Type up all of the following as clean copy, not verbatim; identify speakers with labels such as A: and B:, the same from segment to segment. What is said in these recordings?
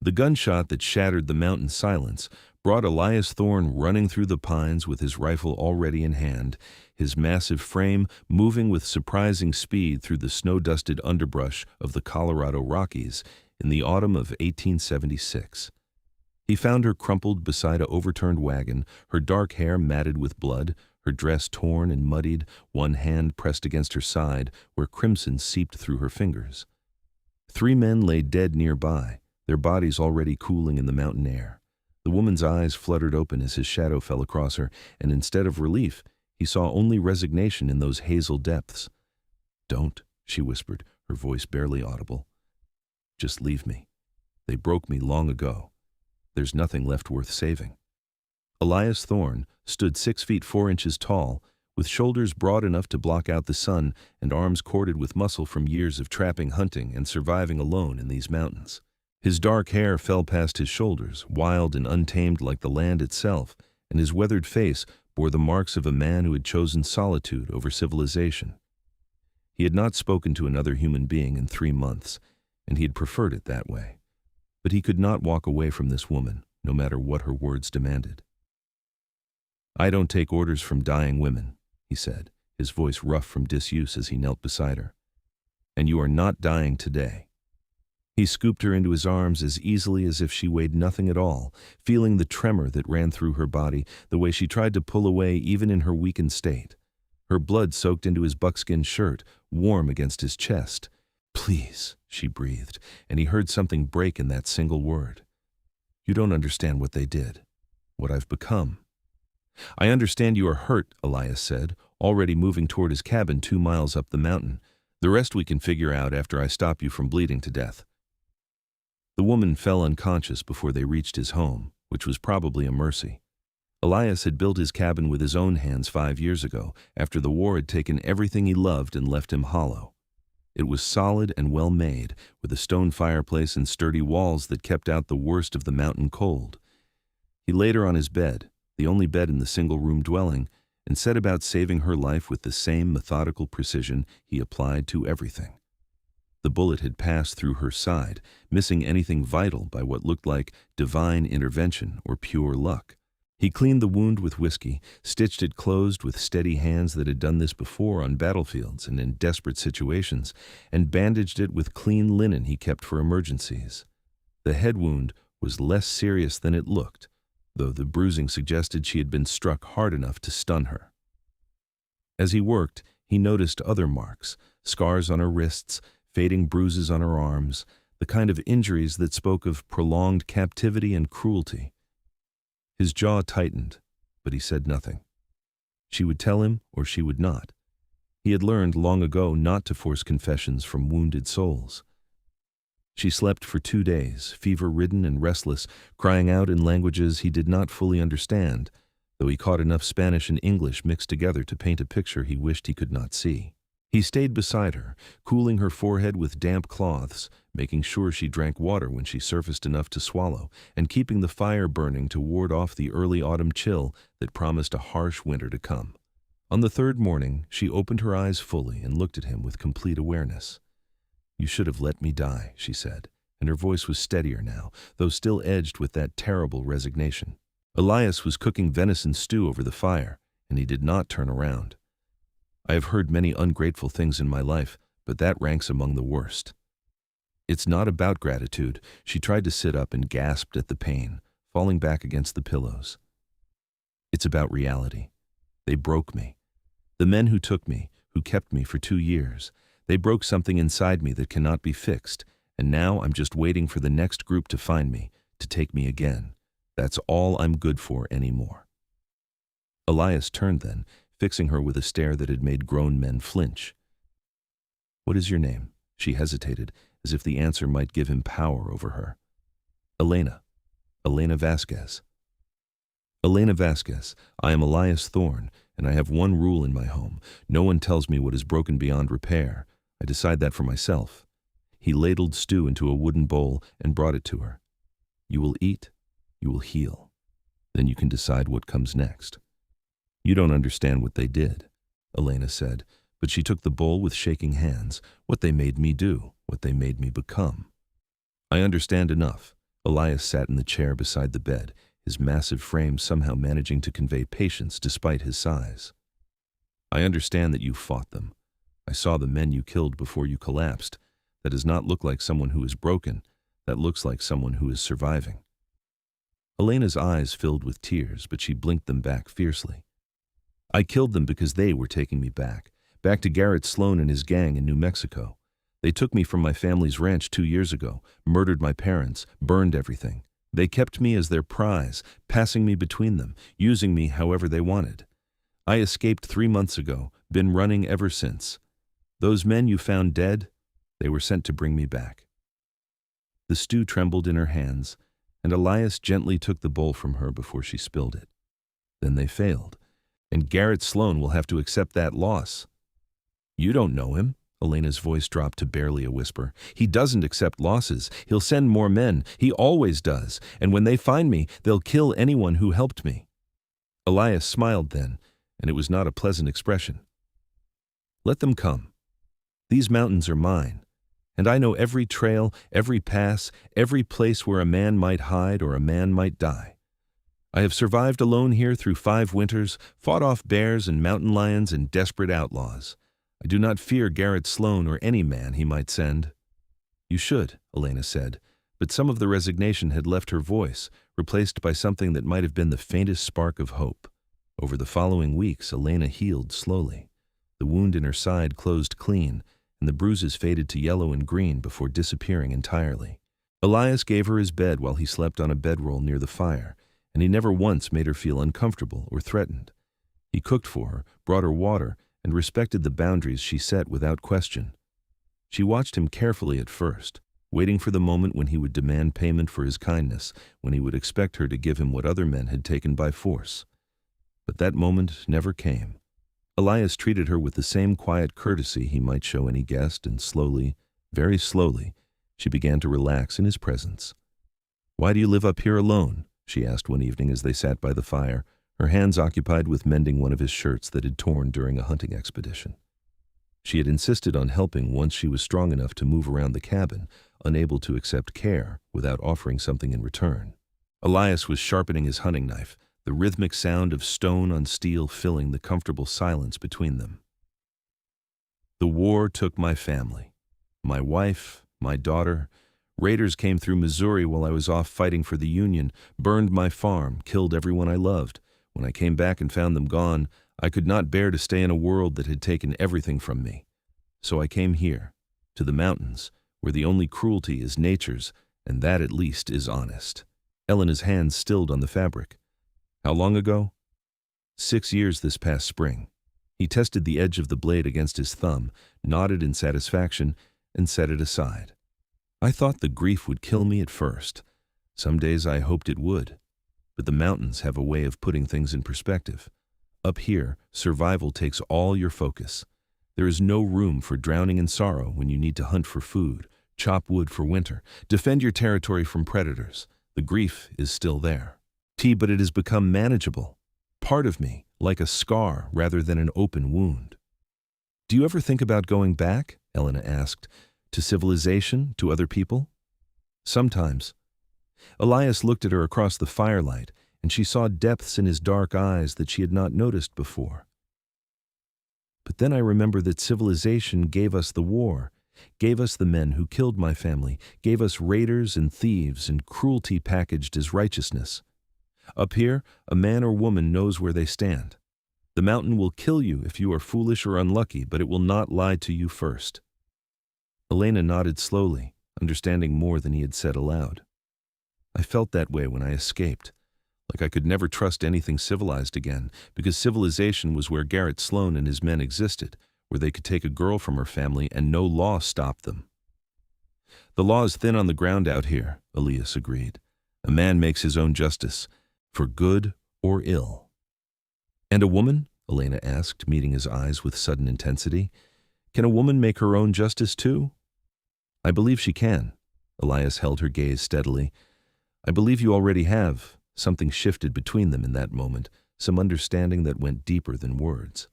A: The gunshot that shattered the mountain silence brought Elias Thorne running through the pines with his rifle already in hand, his massive frame moving with surprising speed through the snow-dusted underbrush of the Colorado Rockies in the autumn of 1876. He found her crumpled beside an overturned wagon, her dark hair matted with blood, her dress torn and muddied, one hand pressed against her side where crimson seeped through her fingers. 3 men lay dead nearby, their bodies already cooling in the mountain air. The woman's eyes fluttered open as his shadow fell across her, and instead of relief, he saw only resignation in those hazel depths. "Don't," she whispered, her voice barely audible. "Just leave me. They broke me long ago. There's nothing left worth saving." Elias Thorne stood 6 feet 4 inches tall, with shoulders broad enough to block out the sun and arms corded with muscle from years of trapping, hunting, and surviving alone in these mountains. His dark hair fell past his shoulders, wild and untamed like the land itself, and his weathered face bore the marks of a man who had chosen solitude over civilization. He had not spoken to another human being in 3 months, and he had preferred it that way. But he could not walk away from this woman, no matter what her words demanded. "I don't take orders from dying women," he said, his voice rough from disuse as he knelt beside her. "And you are not dying today." He scooped her into his arms as easily as if she weighed nothing at all, feeling the tremor that ran through her body, the way she tried to pull away even in her weakened state. Her blood soaked into his buckskin shirt, warm against his chest. "Please," she breathed, and he heard something break in that single word. "You don't understand what they did, what I've become." "I understand you are hurt," Elias said, already moving toward his cabin 2 miles up the mountain. "The rest we can figure out after I stop you from bleeding to death." The woman fell unconscious before they reached his home, which was probably a mercy. Elias had built his cabin with his own hands 5 years ago, after the war had taken everything he loved and left him hollow. It was solid and well made, with a stone fireplace and sturdy walls that kept out the worst of the mountain cold. He laid her on his bed, the only bed in the single-room dwelling, and set about saving her life with the same methodical precision he applied to everything. The bullet had passed through her side, missing anything vital by what looked like divine intervention or pure luck. He cleaned the wound with whiskey, stitched it closed with steady hands that had done this before on battlefields and in desperate situations, and bandaged it with clean linen he kept for emergencies. The head wound was less serious than it looked, though the bruising suggested she had been struck hard enough to stun her. As he worked, he noticed other marks, scars on her wrists, fading bruises on her arms, the kind of injuries that spoke of prolonged captivity and cruelty. His jaw tightened, but he said nothing. She would tell him or she would not. He had learned long ago not to force confessions from wounded souls. She slept for 2 days, fever-ridden and restless, crying out in languages he did not fully understand, though he caught enough Spanish and English mixed together to paint a picture he wished he could not see. He stayed beside her, cooling her forehead with damp cloths, making sure she drank water when she surfaced enough to swallow, and keeping the fire burning to ward off the early autumn chill that promised a harsh winter to come. On the 3rd morning, she opened her eyes fully and looked at him with complete awareness. "You should have let me die," she said, and her voice was steadier now, though still edged with that terrible resignation. Elias was cooking venison stew over the fire, and he did not turn around. "I have heard many ungrateful things in my life, but that ranks among the worst." "It's not about gratitude." She tried to sit up and gasped at the pain, falling back against the pillows. "It's about reality. They broke me. The men who took me, who kept me for 2 years, they broke something inside me that cannot be fixed, and now I'm just waiting for the next group to find me, to take me again. That's all I'm good for anymore." Elias turned then, fixing her with a stare that had made grown men flinch. "What is your name?" She hesitated, as if the answer might give him power over her. "Elena. Elena Vasquez." "Elena Vasquez, I am Elias Thorne, and I have one rule in my home. No one tells me what is broken beyond repair. I decide that for myself." He ladled stew into a wooden bowl and brought it to her. "You will eat, you will heal. Then you can decide what comes next." "You don't understand what they did," Elena said, but she took the bowl with shaking hands. "What they made me do, what they made me become." "I understand enough." Elias sat in the chair beside the bed, his massive frame somehow managing to convey patience despite his size. I understand that you fought them. I saw the men you killed before you collapsed. That does not look like someone who is broken. That looks like someone who is surviving. Elena's eyes filled with tears, but she blinked them back fiercely. I killed them because they were taking me back to Garrett Sloan and his gang in New Mexico. They took me from my family's ranch 2 years ago, murdered my parents, burned everything. They kept me as their prize, passing me between them, using me however they wanted. I escaped 3 months ago, been running ever since. Those men you found dead, they were sent to bring me back. The stew trembled in her hands, and Elias gently took the bowl from her before she spilled it. Then they failed, and Garrett Sloan will have to accept that loss. You don't know him. Elena's voice dropped to barely a whisper. He doesn't accept losses. He'll send more men. He always does. And when they find me, they'll kill anyone who helped me. Elias smiled then, and it was not a pleasant expression. Let them come. These mountains are mine, and I know every trail, every pass, every place where a man might hide or a man might die. I have survived alone here through 5 winters, fought off bears and mountain lions and desperate outlaws. I do not fear Garrett Sloan or any man he might send. You should, Elena said, but some of the resignation had left her voice, replaced by something that might have been the faintest spark of hope. Over the following weeks, Elena healed slowly. The wound in her side closed clean, and the bruises faded to yellow and green before disappearing entirely. Elias gave her his bed while he slept on a bedroll near the fire, and he never once made her feel uncomfortable or threatened. He cooked for her, brought her water, and respected the boundaries she set without question. She watched him carefully at first, waiting for the moment when he would demand payment for his kindness, when he would expect her to give him what other men had taken by force. But that moment never came. Elias treated her with the same quiet courtesy he might show any guest, and slowly, very slowly, she began to relax in his presence. "Why do you live up here alone?" she asked one evening as they sat by the fire, her hands occupied with mending one of his shirts that had torn during a hunting expedition. She had insisted on helping once she was strong enough to move around the cabin, unable to accept care without offering something in return. Elias was sharpening his hunting knife, the rhythmic sound of stone on steel filling the comfortable silence between them. The war took my family, my wife, my daughter. Raiders came through Missouri while I was off fighting for the Union, burned my farm, killed everyone I loved. When I came back and found them gone, I could not bear to stay in a world that had taken everything from me. So I came here, to the mountains, where the only cruelty is nature's, and that at least is honest. Elena's hands stilled on the fabric. How long ago? 6 years this past spring. He tested the edge of the blade against his thumb, nodded in satisfaction, and set it aside. I thought the grief would kill me at first. Some days I hoped it would. But the mountains have a way of putting things in perspective. Up here, survival takes all your focus. There is no room for drowning in sorrow when you need to hunt for food, chop wood for winter, defend your territory from predators. The grief is still there. But it has become manageable. Part of me, like a scar rather than an open wound. Do you ever think about going back? Elena asked. To civilization, to other people? Sometimes. Elias looked at her across the firelight, and she saw depths in his dark eyes that she had not noticed before. But then I remember that civilization gave us the war, gave us the men who killed my family, gave us raiders and thieves and cruelty packaged as righteousness. Up here, a man or woman knows where they stand. The mountain will kill you if you are foolish or unlucky, but it will not lie to you first. Elena nodded slowly, understanding more than he had said aloud. I felt that way when I escaped, like I could never trust anything civilized again, because civilization was where Garrett Sloan and his men existed, where they could take a girl from her family and no law stopped them. The law is thin on the ground out here, Elias agreed. A man makes his own justice, for good or ill. And a woman? Elena asked, meeting his eyes with sudden intensity. Can a woman make her own justice too? I believe she can. Elias held her gaze steadily. I believe you already have. Something shifted between them in that moment, some understanding that went deeper than words.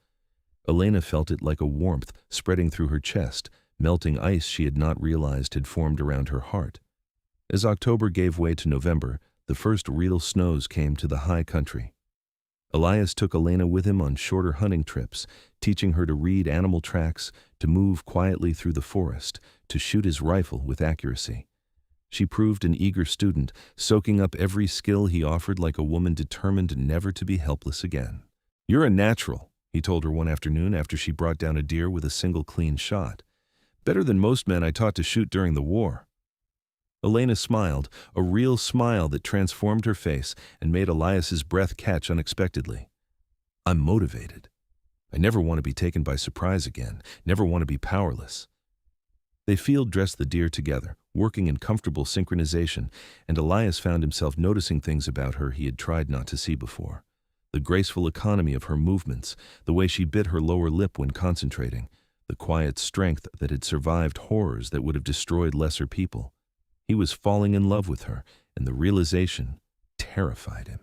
A: Elena felt it like a warmth spreading through her chest, melting ice she had not realized had formed around her heart. As October gave way to November, the first real snows came to the high country. Elias took Elena with him on shorter hunting trips, teaching her to read animal tracks, to move quietly through the forest, to shoot his rifle with accuracy. She proved an eager student, soaking up every skill he offered like a woman determined never to be helpless again. "You're a natural," he told her one afternoon after she brought down a deer with a single clean shot. "Better than most men I taught to shoot during the war." Elena smiled, a real smile that transformed her face and made Elias's breath catch unexpectedly. "I'm motivated. I never want to be taken by surprise again, never want to be powerless." They field-dressed the deer together, working in comfortable synchronization, and Elias found himself noticing things about her he had tried not to see before. The graceful economy of her movements, the way she bit her lower lip when concentrating, the quiet strength that had survived horrors that would have destroyed lesser people. He was falling in love with her, and the realization terrified him.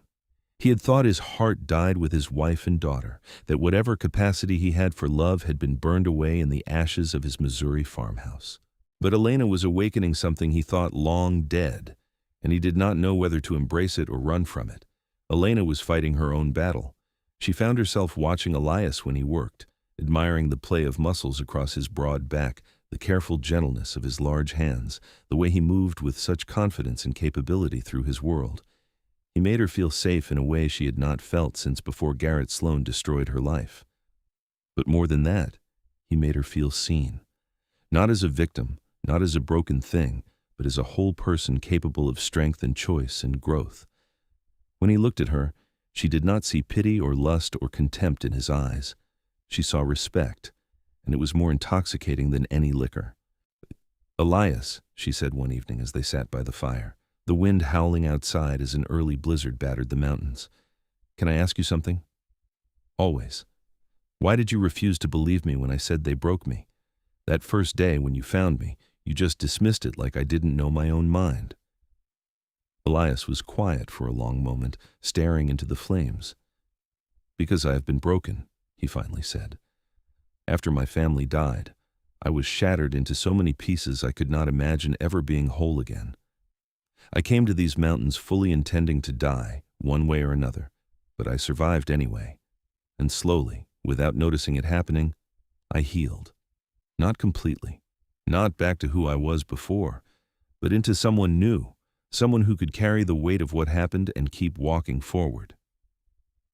A: He had thought his heart died with his wife and daughter, that whatever capacity he had for love had been burned away in the ashes of his Missouri farmhouse. But Elena was awakening something he thought long dead, and he did not know whether to embrace it or run from it. Elena was fighting her own battle. She found herself watching Elias when he worked, admiring the play of muscles across his broad back, the careful gentleness of his large hands, the way he moved with such confidence and capability through his world. He made her feel safe in a way she had not felt since before Garrett Sloan destroyed her life. But more than that, he made her feel seen. Not as a victim, not as a broken thing, but as a whole person capable of strength and choice and growth. When he looked at her, she did not see pity or lust or contempt in his eyes. She saw respect, and it was more intoxicating than any liquor. "Elias," she said one evening as they sat by the fire, the wind howling outside as an early blizzard battered the mountains, "can I ask you something?" "Always. Why did you refuse to believe me when I said they broke me? That first day when you found me, you just dismissed it like I didn't know my own mind." Elias was quiet for a long moment, staring into the flames. "Because I have been broken," he finally said. "After my family died, I was shattered into so many pieces I could not imagine ever being whole again. I came to these mountains fully intending to die, one way or another, but I survived anyway. And slowly, without noticing it happening, I healed. Not completely, not back to who I was before, but into someone new, someone who could carry the weight of what happened and keep walking forward."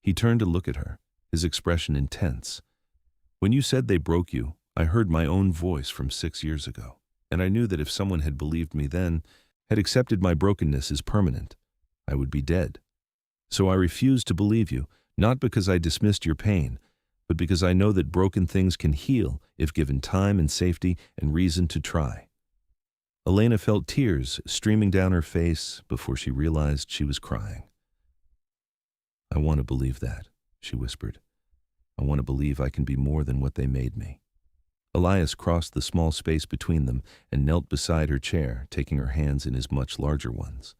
A: He turned to look at her, his expression intense. "When you said they broke you, I heard my own voice from 6 years ago, and I knew that if someone had believed me then, had accepted my brokenness as permanent, I would be dead. So I refused to believe you, not because I dismissed your pain, but because I know that broken things can heal if given time and safety and reason to try." Elena felt tears streaming down her face before she realized she was crying. "I want to believe that," she whispered. "I want to believe I can be more than what they made me." Elias crossed the small space between them and knelt beside her chair, taking her hands in his much larger ones.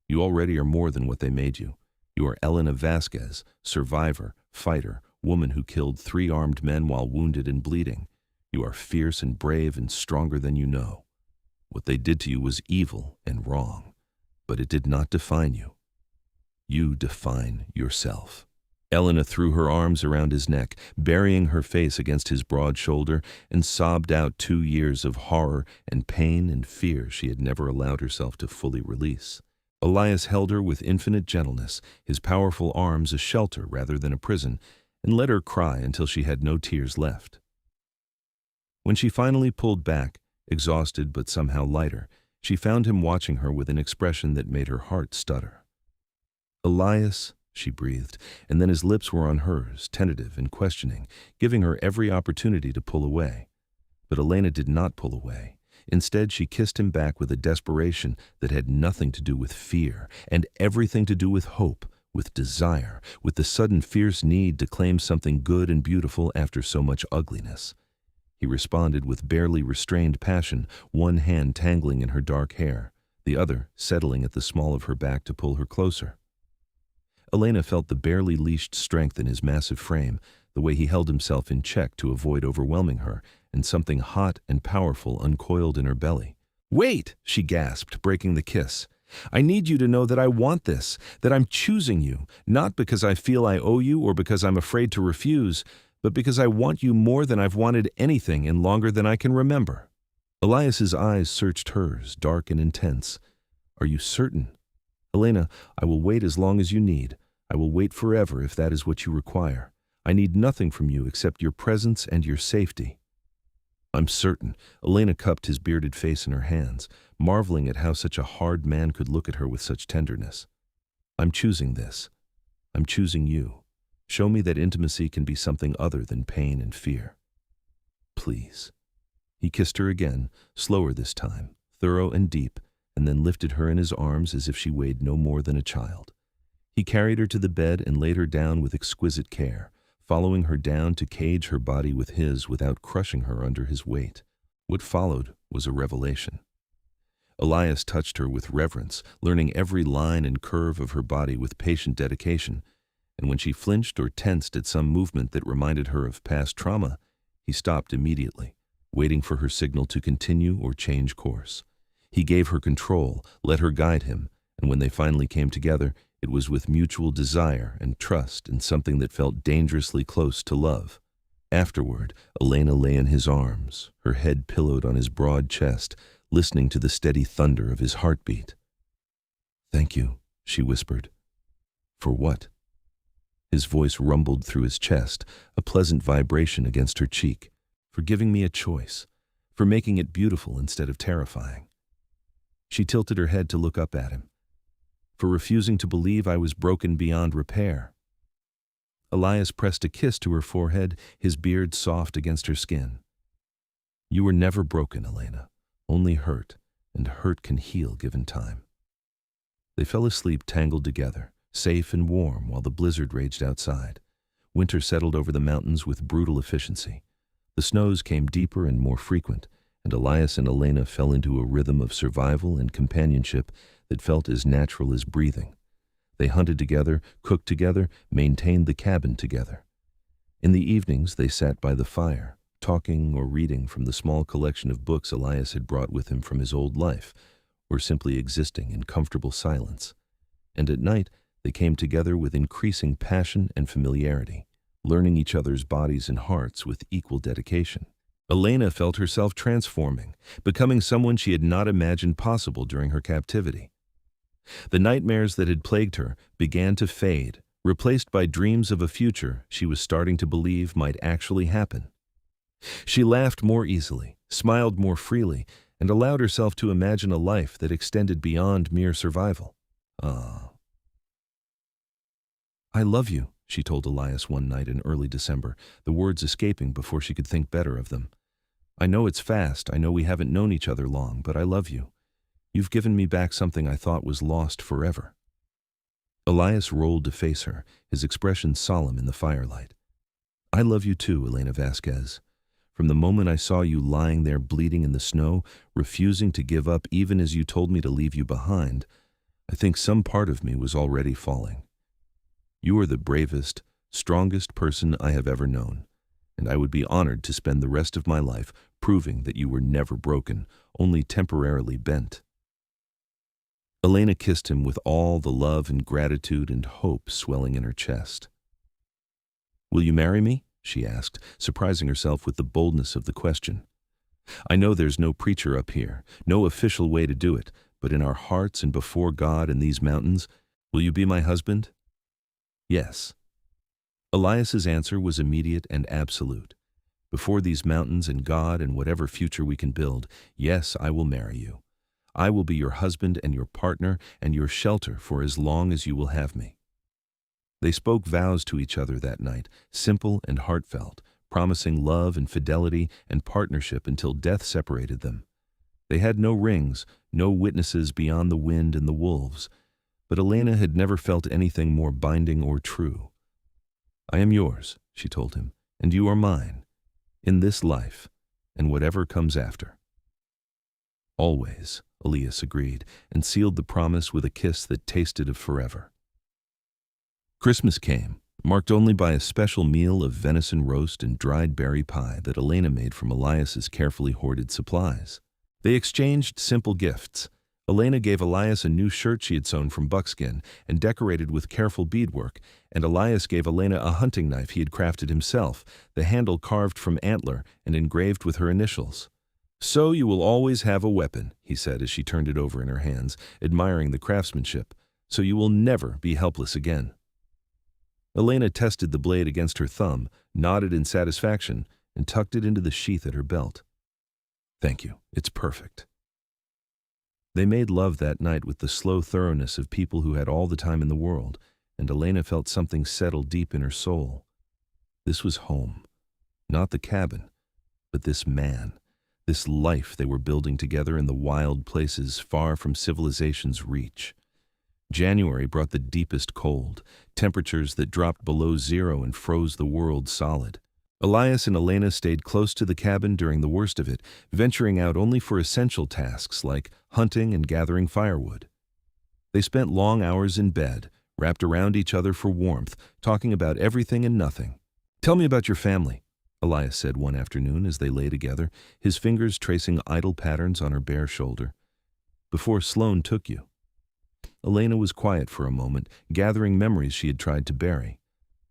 A: "You already are more than what they made you. You are Elena Vasquez, survivor, fighter, woman who killed 3 armed men while wounded and bleeding. You are fierce and brave and stronger than you know. What they did to you was evil and wrong, but it did not define you. You define yourself." Elena threw her arms around his neck, burying her face against his broad shoulder, and sobbed out 2 years of horror and pain and fear she had never allowed herself to fully release. Elias held her with infinite gentleness, his powerful arms a shelter rather than a prison, and let her cry until she had no tears left. When she finally pulled back, exhausted but somehow lighter, she found him watching her with an expression that made her heart stutter. "Elias," she breathed, and then his lips were on hers, tentative and questioning, giving her every opportunity to pull away. But Elena did not pull away. Instead, she kissed him back with a desperation that had nothing to do with fear and everything to do with hope, with desire, with the sudden fierce need to claim something good and beautiful after so much ugliness. He responded with barely restrained passion, one hand tangling in her dark hair, the other settling at the small of her back to pull her closer. Elena felt the barely leashed strength in his massive frame, the way he held himself in check to avoid overwhelming her, and something hot and powerful uncoiled in her belly. "Wait," she gasped, breaking the kiss. "I need you to know that I want this, that I'm choosing you, not because I feel I owe you or because I'm afraid to refuse, but because I want you more than I've wanted anything in longer than I can remember." Elias's eyes searched hers, dark and intense. "Are you certain?" "Elena, I will wait as long as you need. I will wait forever if that is what you require. I need nothing from you except your presence and your safety." "I'm certain." Elena cupped his bearded face in her hands, marveling at how such a hard man could look at her with such tenderness. "I'm choosing this. I'm choosing you. Show me that intimacy can be something other than pain and fear. Please." He kissed her again, slower this time, thorough and deep, and then lifted her in his arms as if she weighed no more than a child. He carried her to the bed and laid her down with exquisite care, following her down to cage her body with his without crushing her under his weight. What followed was a revelation. Elias touched her with reverence, learning every line and curve of her body with patient dedication, and when she flinched or tensed at some movement that reminded her of past trauma, he stopped immediately, waiting for her signal to continue or change course. He gave her control, let her guide him, and when they finally came together, it was with mutual desire and trust in something that felt dangerously close to love. Afterward, Elena lay in his arms, her head pillowed on his broad chest, listening to the steady thunder of his heartbeat. "Thank you," she whispered. "For what?" His voice rumbled through his chest, a pleasant vibration against her cheek. "For giving me a choice, for making it beautiful instead of terrifying." She tilted her head to look up at him. "For refusing to believe I was broken beyond repair." Elias pressed a kiss to her forehead, his beard soft against her skin. "You were never broken, Elena, only hurt, and hurt can heal given time." They fell asleep tangled together, safe and warm while the blizzard raged outside. Winter settled over the mountains with brutal efficiency. The snows came deeper and more frequent, and Elias and Elena fell into a rhythm of survival and companionship that felt as natural as breathing. They hunted together, cooked together, maintained the cabin together. In the evenings, they sat by the fire, talking or reading from the small collection of books Elias had brought with him from his old life, or simply existing in comfortable silence. And at night, they came together with increasing passion and familiarity, learning each other's bodies and hearts with equal dedication. Elena felt herself transforming, becoming someone she had not imagined possible during her captivity. The nightmares that had plagued her began to fade, replaced by dreams of a future she was starting to believe might actually happen. She laughed more easily, smiled more freely, and allowed herself to imagine a life that extended beyond mere survival. "Ah." "I love you," she told Elias one night in early December, the words escaping before she could think better of them. "I know it's fast, I know we haven't known each other long, but I love you. You've given me back something I thought was lost forever." Elias rolled to face her, his expression solemn in the firelight. "I love you too, Elena Vasquez. From the moment I saw you lying there bleeding in the snow, refusing to give up even as you told me to leave you behind, I think some part of me was already falling. You are the bravest, strongest person I have ever known, and I would be honored to spend the rest of my life proving that you were never broken, only temporarily bent." Elena kissed him with all the love and gratitude and hope swelling in her chest. "Will you marry me?" she asked, surprising herself with the boldness of the question. "I know there's no preacher up here, no official way to do it, but in our hearts and before God in these mountains, will you be my husband?" "Yes." Elias's answer was immediate and absolute. "Before these mountains and God and whatever future we can build, yes, I will marry you. I will be your husband and your partner and your shelter for as long as you will have me." They spoke vows to each other that night, simple and heartfelt, promising love and fidelity and partnership until death separated them. They had no rings, no witnesses beyond the wind and the wolves, but Elena had never felt anything more binding or true. "I am yours," she told him, "and you are mine, in this life and whatever comes after." "Always," Elias agreed, and sealed the promise with a kiss that tasted of forever. Christmas came, marked only by a special meal of venison roast and dried berry pie that Elena made from Elias's carefully hoarded supplies. They exchanged simple gifts. Elena gave Elias a new shirt she had sewn from buckskin and decorated with careful beadwork, and Elias gave Elena a hunting knife he had crafted himself, the handle carved from antler and engraved with her initials. "So you will always have a weapon," he said as she turned it over in her hands, admiring the craftsmanship. "So you will never be helpless again." Elena tested the blade against her thumb, nodded in satisfaction, and tucked it into the sheath at her belt. "Thank you. It's perfect." They made love that night with the slow thoroughness of people who had all the time in the world, and Elena felt something settle deep in her soul. This was home. Not the cabin, but this man, this life they were building together in the wild places far from civilization's reach. January brought the deepest cold, temperatures that dropped below zero and froze the world solid. Elias and Elena stayed close to the cabin during the worst of it, venturing out only for essential tasks like hunting and gathering firewood. They spent long hours in bed, wrapped around each other for warmth, talking about everything and nothing. "Tell me about your family," Elias said one afternoon as they lay together, his fingers tracing idle patterns on her bare shoulder. "Before Sloane took you." Elena was quiet for a moment, gathering memories she had tried to bury.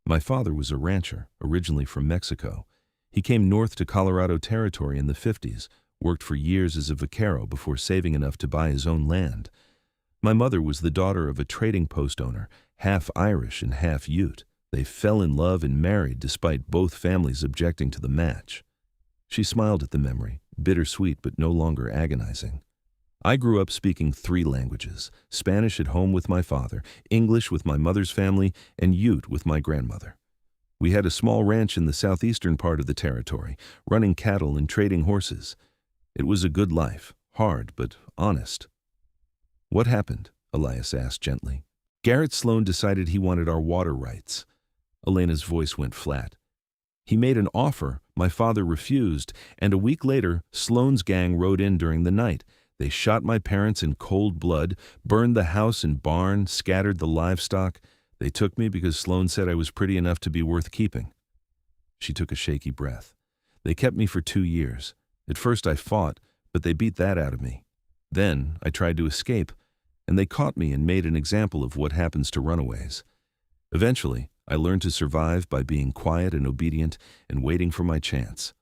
A: "My father was a rancher, originally from Mexico. He came north to Colorado Territory in the 50s, worked for years as a vaquero before saving enough to buy his own land. My mother was the daughter of a trading post owner, half Irish and half Ute. They fell in love and married despite both families objecting to the match." She smiled at the memory, bittersweet but no longer agonizing. "I grew up speaking 3 languages, Spanish at home with my father, English with my mother's family, and Ute with my grandmother. We had a small ranch in the southeastern part of the territory, running cattle and trading horses. It was a good life, hard but honest." "What happened?" Elias asked gently. "Garrett Sloane decided he wanted our water rights." Elena's voice went flat. "He made an offer, my father refused, and a week later, Sloane's gang rode in during the night. They shot my parents in cold blood, burned the house and barn, scattered the livestock. They took me because Sloane said I was pretty enough to be worth keeping." She took a shaky breath. "They kept me for 2 years. At first I fought, but they beat that out of me. Then I tried to escape, and they caught me and made an example of what happens to runaways. Eventually, I learned to survive by being quiet and obedient and waiting for my chance.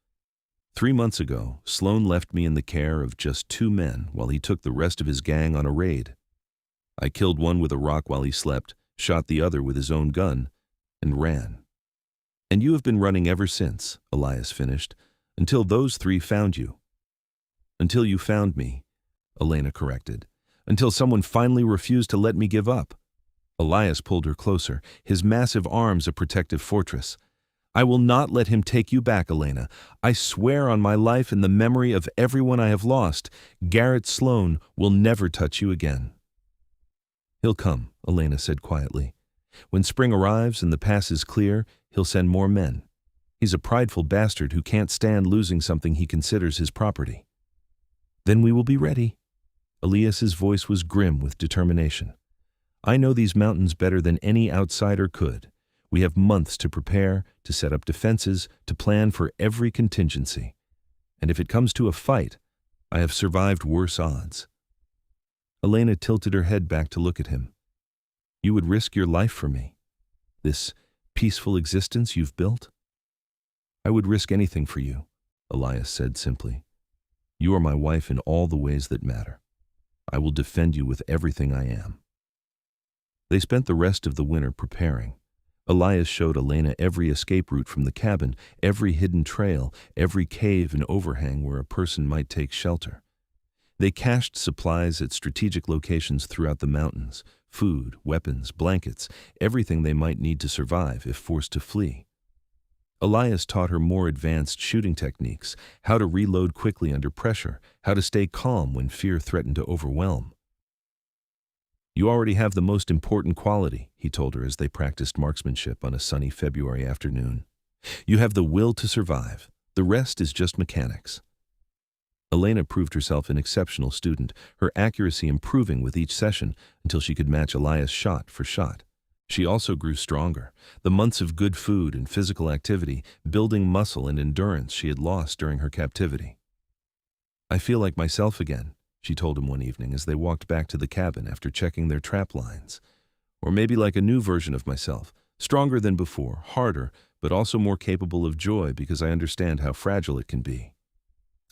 A: 3 months ago, Sloane left me in the care of just 2 men while he took the rest of his gang on a raid. I killed one with a rock while he slept, shot the other with his own gun, and ran. And you have been running ever since," Elias finished, "until those 3 found you." "Until you found me," Elena corrected. "Until someone finally refused to let me give up." Elias pulled her closer, his massive arms a protective fortress. "I will not let him take you back, Elena. I swear on my life and the memory of everyone I have lost, Garrett Sloane will never touch you again." "He'll come," Elena said quietly. "When spring arrives and the pass is clear, he'll send more men. He's a prideful bastard who can't stand losing something he considers his property." "Then we will be ready." Elias's voice was grim with determination. "I know these mountains better than any outsider could. We have months to prepare, to set up defenses, to plan for every contingency. And if it comes to a fight, I have survived worse odds." Elena tilted her head back to look at him. "You would risk your life for me? This peaceful existence you've built?" "I would risk anything for you," Elias said simply. "You are my wife in all the ways that matter. I will defend you with everything I am." They spent the rest of the winter preparing. Elias showed Elena every escape route from the cabin, every hidden trail, every cave and overhang where a person might take shelter. They cached supplies at strategic locations throughout the mountains, food, weapons, blankets, everything they might need to survive if forced to flee. Elias taught her more advanced shooting techniques, how to reload quickly under pressure, how to stay calm when fear threatened to overwhelm. "You already have the most important quality," he told her as they practiced marksmanship on a sunny February afternoon. "You have the will to survive. The rest is just mechanics." Elena proved herself an exceptional student, her accuracy improving with each session until she could match Elias shot for shot. She also grew stronger. The months of good food and physical activity, building muscle and endurance she had lost during her captivity. I feel like myself again, she told him one evening as they walked back to the cabin after checking their trap lines. Or maybe like a new version of myself, stronger than before, harder, but also more capable of joy because I understand how fragile it can be.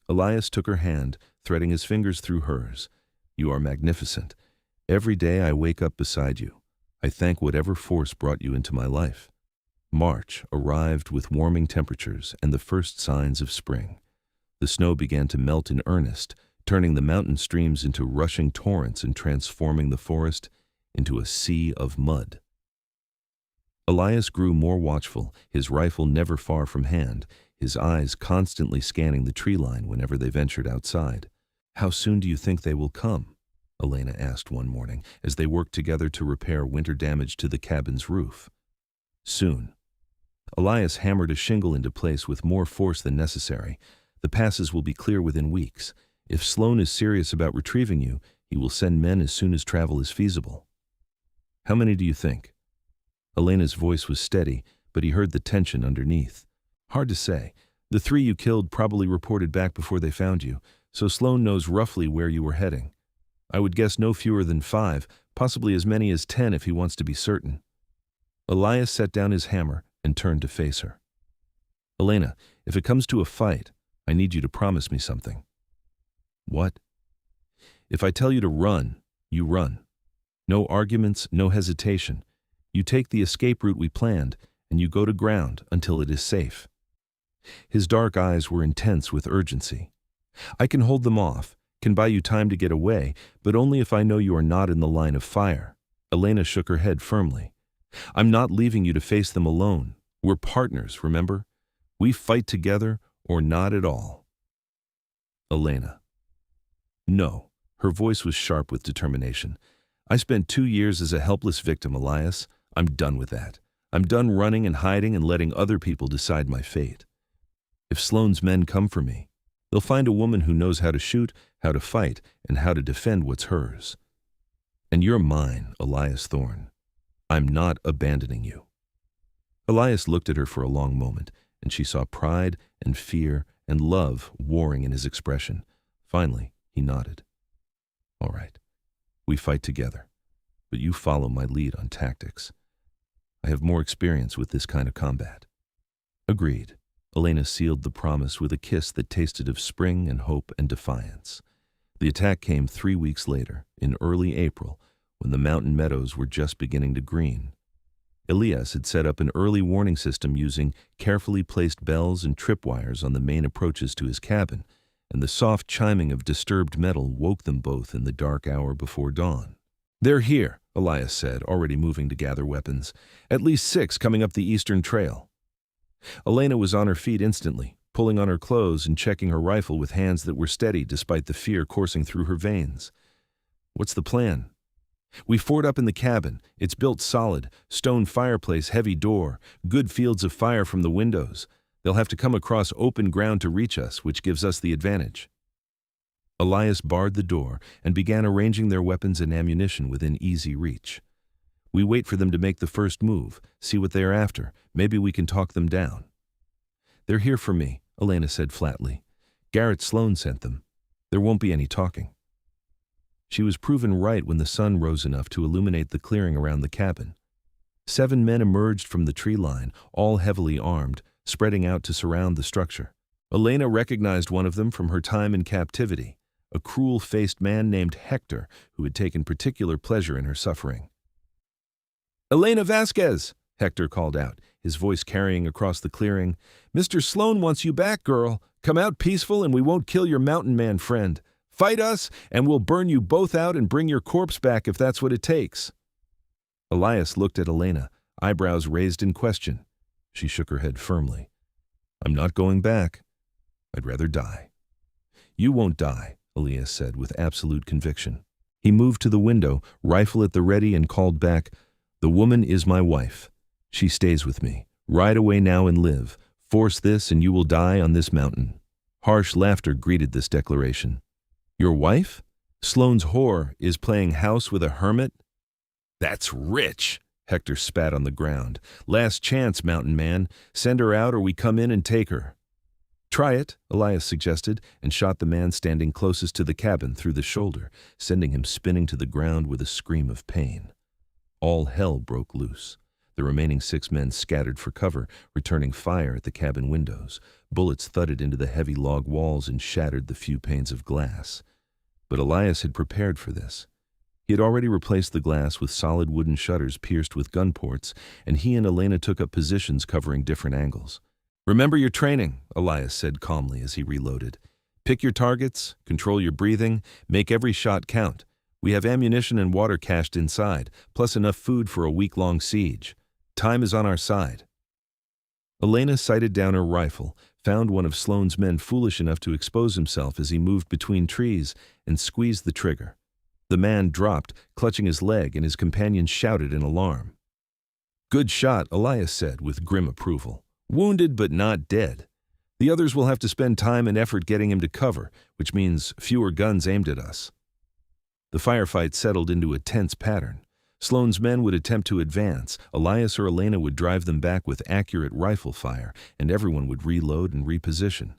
A: Elias took her hand, threading his fingers through hers. You are magnificent. Every day I wake up beside you. I thank whatever force brought you into my life. March arrived with warming temperatures and the first signs of spring. The snow began to melt in earnest, turning the mountain streams into rushing torrents and transforming the forest into a sea of mud. Elias grew more watchful, his rifle never far from hand, his eyes constantly scanning the tree line whenever they ventured outside. How soon do you think they will come? Elena asked one morning as they worked together to repair winter damage to the cabin's roof. Soon. Elias hammered a shingle into place with more force than necessary. The passes will be clear within weeks. If Sloan is serious about retrieving you, he will send men as soon as travel is feasible. How many do you think? Elena's voice was steady, but he heard the tension underneath. Hard to say. The 3 you killed probably reported back before they found you, so Sloan knows roughly where you were heading. I would guess no fewer than 5, possibly as many as 10 if he wants to be certain. Elias set down his hammer and turned to face her. Elena, if it comes to a fight, I need you to promise me something. What? If I tell you to run, you run. No arguments, no hesitation. You take the escape route we planned, and you go to ground until it is safe. His dark eyes were intense with urgency. I can hold them off, can buy you time to get away, but only if I know you are not in the line of fire. Elena shook her head firmly. I'm not leaving you to face them alone. We're partners, remember? We fight together or not at all. Elena. No. Her voice was sharp with determination. I spent 2 years as a helpless victim, Elias. I'm done with that. I'm done running and hiding and letting other people decide my fate. If Sloan's men come for me, they'll find a woman who knows how to shoot, how to fight, and how to defend what's hers. And you're mine, Elias Thorne. I'm not abandoning you. Elias looked at her for a long moment, and she saw pride and fear and love warring in his expression. Finally, he nodded. All right, we fight together, but you follow my lead on tactics. I have more experience with this kind of combat. Agreed. Elena sealed the promise with a kiss that tasted of spring and hope and defiance. The attack came 3 weeks later, in early April, when the mountain meadows were just beginning to green. Elias had set up an early warning system using carefully placed bells and tripwires on the main approaches to his cabin, and the soft chiming of disturbed metal woke them both in the dark hour before dawn. They're here, Elias said, already moving to gather weapons. At least 6 coming up the eastern trail. Elena was on her feet instantly, pulling on her clothes and checking her rifle with hands that were steady despite the fear coursing through her veins. What's the plan? We fought up in the cabin. It's built solid, stone fireplace, heavy door, good fields of fire from the windows. They'll have to come across open ground to reach us, which gives us the advantage. Elias barred the door and began arranging their weapons and ammunition within easy reach. We wait for them to make the first move, see what they are after. Maybe we can talk them down. They're here for me, Elena said flatly. Garrett Sloan sent them. There won't be any talking. She was proven right when the sun rose enough to illuminate the clearing around the cabin. 7 men emerged from the tree line, all heavily armed, spreading out to surround the structure. Elena recognized one of them from her time in captivity, a cruel-faced man named Hector who had taken particular pleasure in her suffering. Elena Vasquez, Hector called out, his voice carrying across the clearing. Mr. Sloan wants you back, girl. Come out peaceful and we won't kill your mountain man friend. Fight us and we'll burn you both out and bring your corpse back if that's what it takes. Elias looked at Elena, eyebrows raised in question. She shook her head firmly. I'm not going back. I'd rather die. You won't die, Elias said with absolute conviction. He moved to the window, rifle at the ready, and called back, The woman is my wife. She stays with me. Ride away now and live. Force this and you will die on this mountain. Harsh laughter greeted this declaration. Your wife? Sloan's whore is playing house with a hermit? That's rich, Hector spat on the ground. Last chance, mountain man. Send her out or we come in and take her. Try it, Elias suggested, and shot the man standing closest to the cabin through the shoulder, sending him spinning to the ground with a scream of pain. All hell broke loose. The remaining 6 men scattered for cover, returning fire at the cabin windows. Bullets thudded into the heavy log walls and shattered the few panes of glass. But Elias had prepared for this. He had already replaced the glass with solid wooden shutters pierced with gun ports, and he and Elena took up positions covering different angles. "Remember your training," Elias said calmly as he reloaded. "Pick your targets, control your breathing, make every shot count. We have ammunition and water cached inside, plus enough food for a week-long siege. Time is on our side." Elena sighted down her rifle, found one of Sloane's men foolish enough to expose himself as he moved between trees, and squeezed the trigger. The man dropped, clutching his leg, and his companion shouted in alarm. "Good shot," Elias said with grim approval. "Wounded but not dead. The others will have to spend time and effort getting him to cover, which means fewer guns aimed at us." The firefight settled into a tense pattern. Sloane's men would attempt to advance, Elias or Elena would drive them back with accurate rifle fire, and everyone would reload and reposition.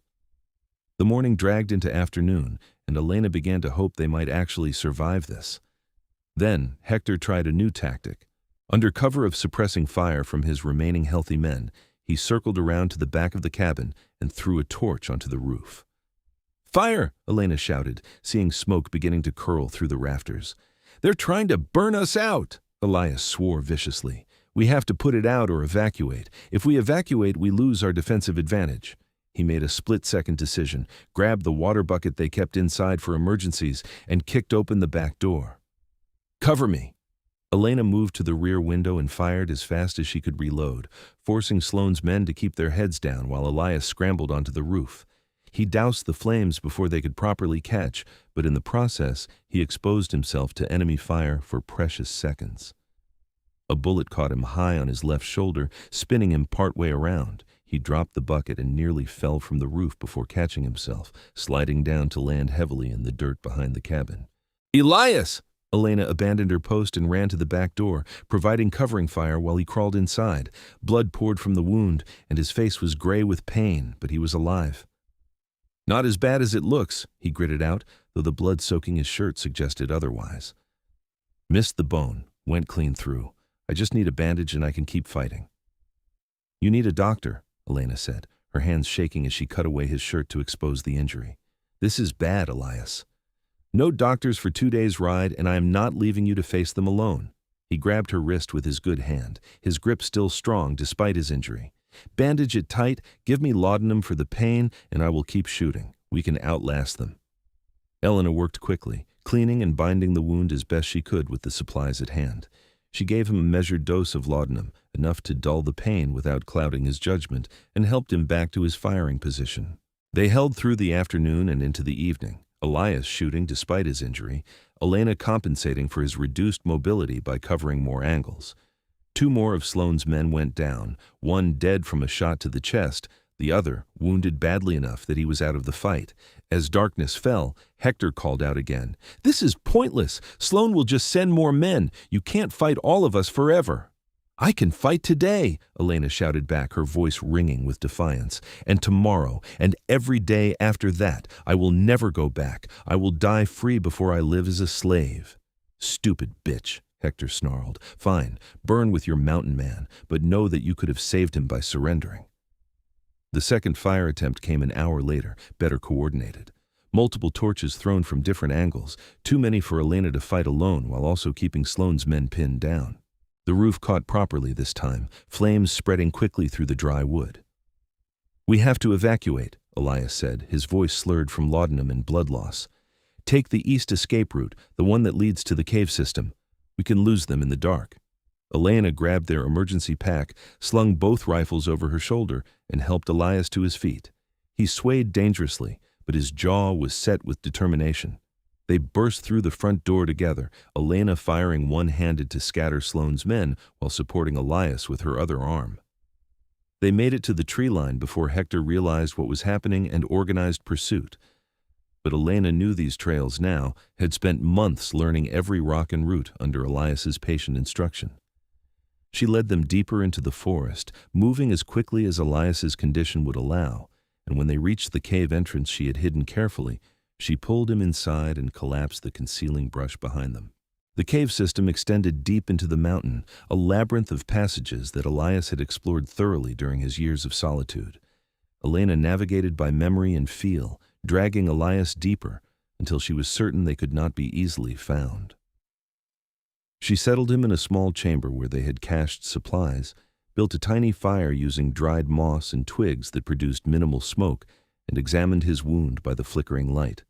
A: The morning dragged into afternoon, and Elena began to hope they might actually survive this. Then Hector tried a new tactic. Under cover of suppressing fire from his remaining healthy men, he circled around to the back of the cabin and threw a torch onto the roof. "Fire!" Elena shouted, seeing smoke beginning to curl through the rafters. "They're trying to burn us out!" Elias swore viciously. "We have to put it out or evacuate. If we evacuate, we lose our defensive advantage." He made a split-second decision, grabbed the water bucket they kept inside for emergencies, and kicked open the back door. "Cover me!" Elena moved to the rear window and fired as fast as she could reload, forcing Sloane's men to keep their heads down while Elias scrambled onto the roof. He doused the flames before they could properly catch, but in the process, he exposed himself to enemy fire for precious seconds. A bullet caught him high on his left shoulder, spinning him partway around. He dropped the bucket and nearly fell from the roof before catching himself, sliding down to land heavily in the dirt behind the cabin. "Elias!" Elena abandoned her post and ran to the back door, providing covering fire while he crawled inside. Blood poured from the wound, and his face was gray with pain, but he was alive. "Not as bad as it looks," he gritted out, though the blood soaking his shirt suggested otherwise. "Missed the bone, went clean through. I just need a bandage and I can keep fighting." "You need a doctor," Elena said, her hands shaking as she cut away his shirt to expose the injury. "This is bad, Elias. No doctors for 2 days' ride, and I am not leaving you to face them alone." He grabbed her wrist with his good hand, his grip still strong despite his injury. "Bandage it tight, give me laudanum for the pain, and I will keep shooting. We can outlast them." Elena worked quickly, cleaning and binding the wound as best she could with the supplies at hand. She gave him a measured dose of laudanum, enough to dull the pain without clouding his judgment, and helped him back to his firing position. They held through the afternoon and into the evening, Elias shooting despite his injury, Elena compensating for his reduced mobility by covering more angles. 2 more of Sloane's men went down, one dead from a shot to the chest, the other wounded badly enough that he was out of the fight. As darkness fell, Hector called out again, "This is pointless. Sloane will just send more men. You can't fight all of us forever." "I can fight today," Elena shouted back, her voice ringing with defiance. "And tomorrow, and every day after that. I will never go back. I will die free before I live as a slave." "Stupid bitch," Hector snarled. "Fine, burn with your mountain man, but know that you could have saved him by surrendering." The second fire attempt came an hour later, better coordinated. Multiple torches thrown from different angles, too many for Elena to fight alone while also keeping Sloane's men pinned down. The roof caught properly this time, flames spreading quickly through the dry wood. "We have to evacuate," Elias said, his voice slurred from laudanum and blood loss. "Take the east escape route, the one that leads to the cave system. We can lose them in the dark." Elena grabbed their emergency pack, slung both rifles over her shoulder, and helped Elias to his feet. He swayed dangerously, but his jaw was set with determination. They burst through the front door together, Elena firing one-handed to scatter Sloane's men while supporting Elias with her other arm. They made it to the tree line before Hector realized what was happening and organized pursuit. But Elena knew these trails now, had spent months learning every rock and route under Elias's patient instruction. She led them deeper into the forest, moving as quickly as Elias's condition would allow, and when they reached the cave entrance she had hidden carefully, she pulled him inside and collapsed the concealing brush behind them. The cave system extended deep into the mountain, a labyrinth of passages that Elias had explored thoroughly during his years of solitude. Elena navigated by memory and feel, dragging Elias deeper until she was certain they could not be easily found. She settled him in a small chamber where they had cached supplies, built a tiny fire using dried moss and twigs that produced minimal smoke, and examined his wound by the flickering light.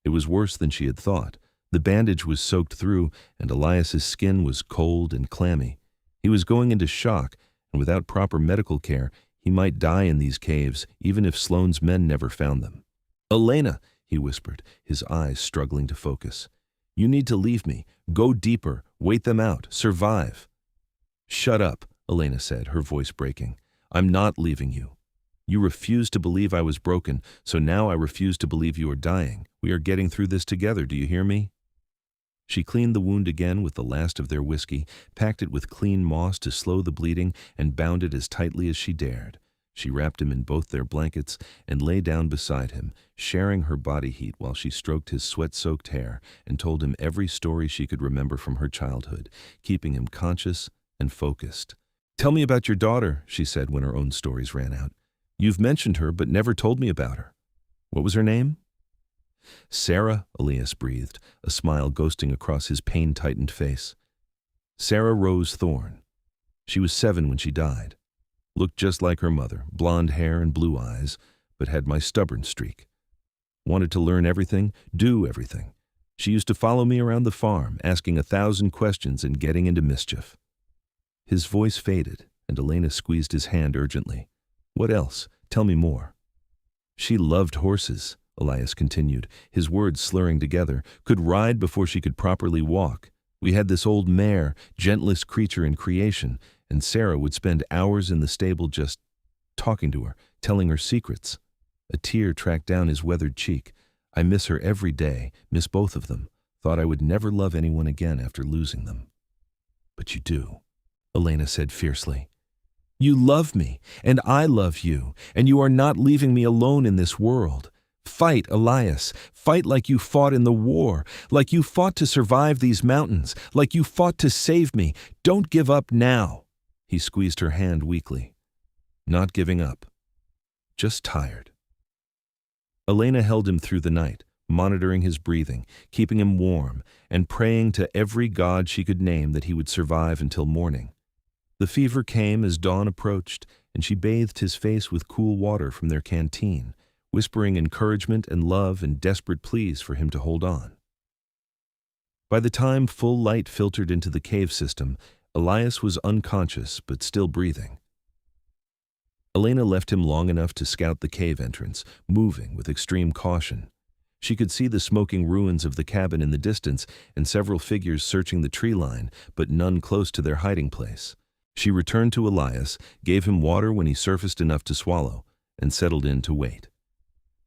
A: It was worse than she had thought. The bandage was soaked through, and Elias's skin was cold and clammy. He was going into shock, and without proper medical care, he might die in these caves, even if Sloane's men never found them. "Elena," he whispered, his eyes struggling to focus. "You need to leave me. Go deeper. Wait them out. Survive." "Shut up," Elena said, her voice breaking. "I'm not leaving you. You refused to believe I was broken, so now I refuse to believe you are dying. We are getting through this together, do you hear me?" She cleaned the wound again with the last of their whiskey, packed it with clean moss to slow the bleeding, and bound it as tightly as she dared. She wrapped him in both their blankets and lay down beside him, sharing her body heat while she stroked his sweat-soaked hair and told him every story she could remember from her childhood, keeping him conscious and focused. "Tell me about your daughter," she said when her own stories ran out. "You've mentioned her but never told me about her. What was her name?" "Sarah," Elias breathed, a smile ghosting across his pain-tightened face. "Sarah Rose Thorne. She was 7 when she died. Looked just like her mother, blonde hair and blue eyes, but had my stubborn streak. Wanted to learn everything, do everything. She used to follow me around the farm, asking 1,000 questions and getting into mischief." His voice faded, and Elena squeezed his hand urgently. "What else? Tell me more." "She loved horses," Elias continued, his words slurring together, "could ride before she could properly walk. We had this old mare, gentlest creature in creation, and Sarah would spend hours in the stable just talking to her, telling her secrets." A tear tracked down his weathered cheek. "I miss her every day, miss both of them. Thought I would never love anyone again after losing them." "But you do," Elena said fiercely. "You love me, and I love you, and you are not leaving me alone in this world. Fight, Elias. Fight like you fought in the war, like you fought to survive these mountains, like you fought to save me. Don't give up now." He squeezed her hand weakly. "Not giving up. Just tired." Elena held him through the night, monitoring his breathing, keeping him warm, and praying to every god she could name that he would survive until morning. The fever came as dawn approached, and she bathed his face with cool water from their canteen, whispering encouragement and love and desperate pleas for him to hold on. By the time full light filtered into the cave system, Elias was unconscious but still breathing. Elena left him long enough to scout the cave entrance, moving with extreme caution. She could see the smoking ruins of the cabin in the distance and several figures searching the tree line, but none close to their hiding place. She returned to Elias, gave him water when he surfaced enough to swallow, and settled in to wait.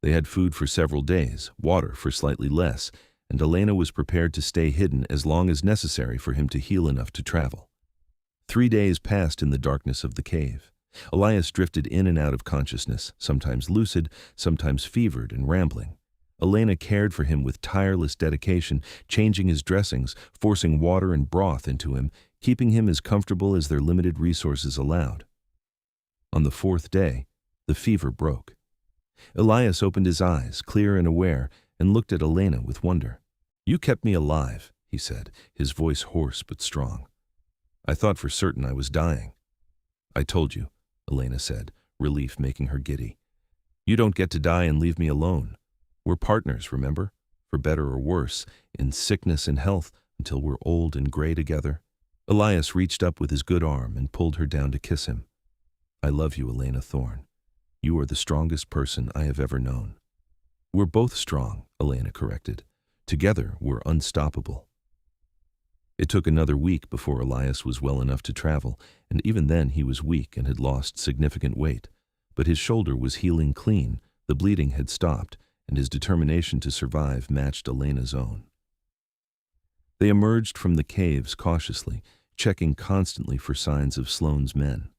A: They had food for several days, water for slightly less, and Elena was prepared to stay hidden as long as necessary for him to heal enough to travel. 3 days passed in the darkness of the cave. Elias drifted in and out of consciousness, sometimes lucid, sometimes fevered and rambling. Elena cared for him with tireless dedication, changing his dressings, forcing water and broth into him, keeping him as comfortable as their limited resources allowed. On the 4th day, the fever broke. Elias opened his eyes, clear and aware, and looked at Elena with wonder. "You kept me alive," he said, his voice hoarse but strong. "I thought for certain I was dying." "I told you," Elena said, relief making her giddy. "You don't get to die and leave me alone. We're partners, remember? For better or worse, in sickness and health, until we're old and gray together." Elias reached up with his good arm and pulled her down to kiss him. "I love you, Elena Thorne. You are the strongest person I have ever known." "We're both strong," Elena corrected. "Together, we're unstoppable." It took another week before Elias was well enough to travel, and even then he was weak and had lost significant weight. But his shoulder was healing clean, the bleeding had stopped, and his determination to survive matched Elena's own. They emerged from the caves cautiously, checking constantly for signs of Sloane's men.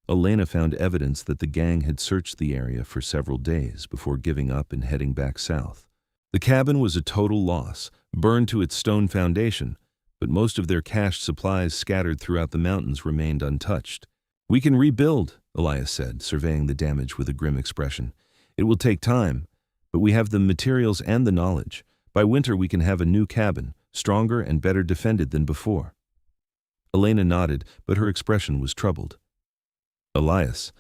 A: Elena found evidence that the gang had searched the area for several days before giving up and heading back south. The cabin was a total loss, burned to its stone foundation, but most of their cached supplies scattered throughout the mountains remained untouched. "We can rebuild," Elias said, surveying the damage with a grim expression. "It will take time, but we have the materials and the knowledge. By winter we can have a new cabin, stronger and better defended than before." Elena nodded, but her expression was troubled. "Elias,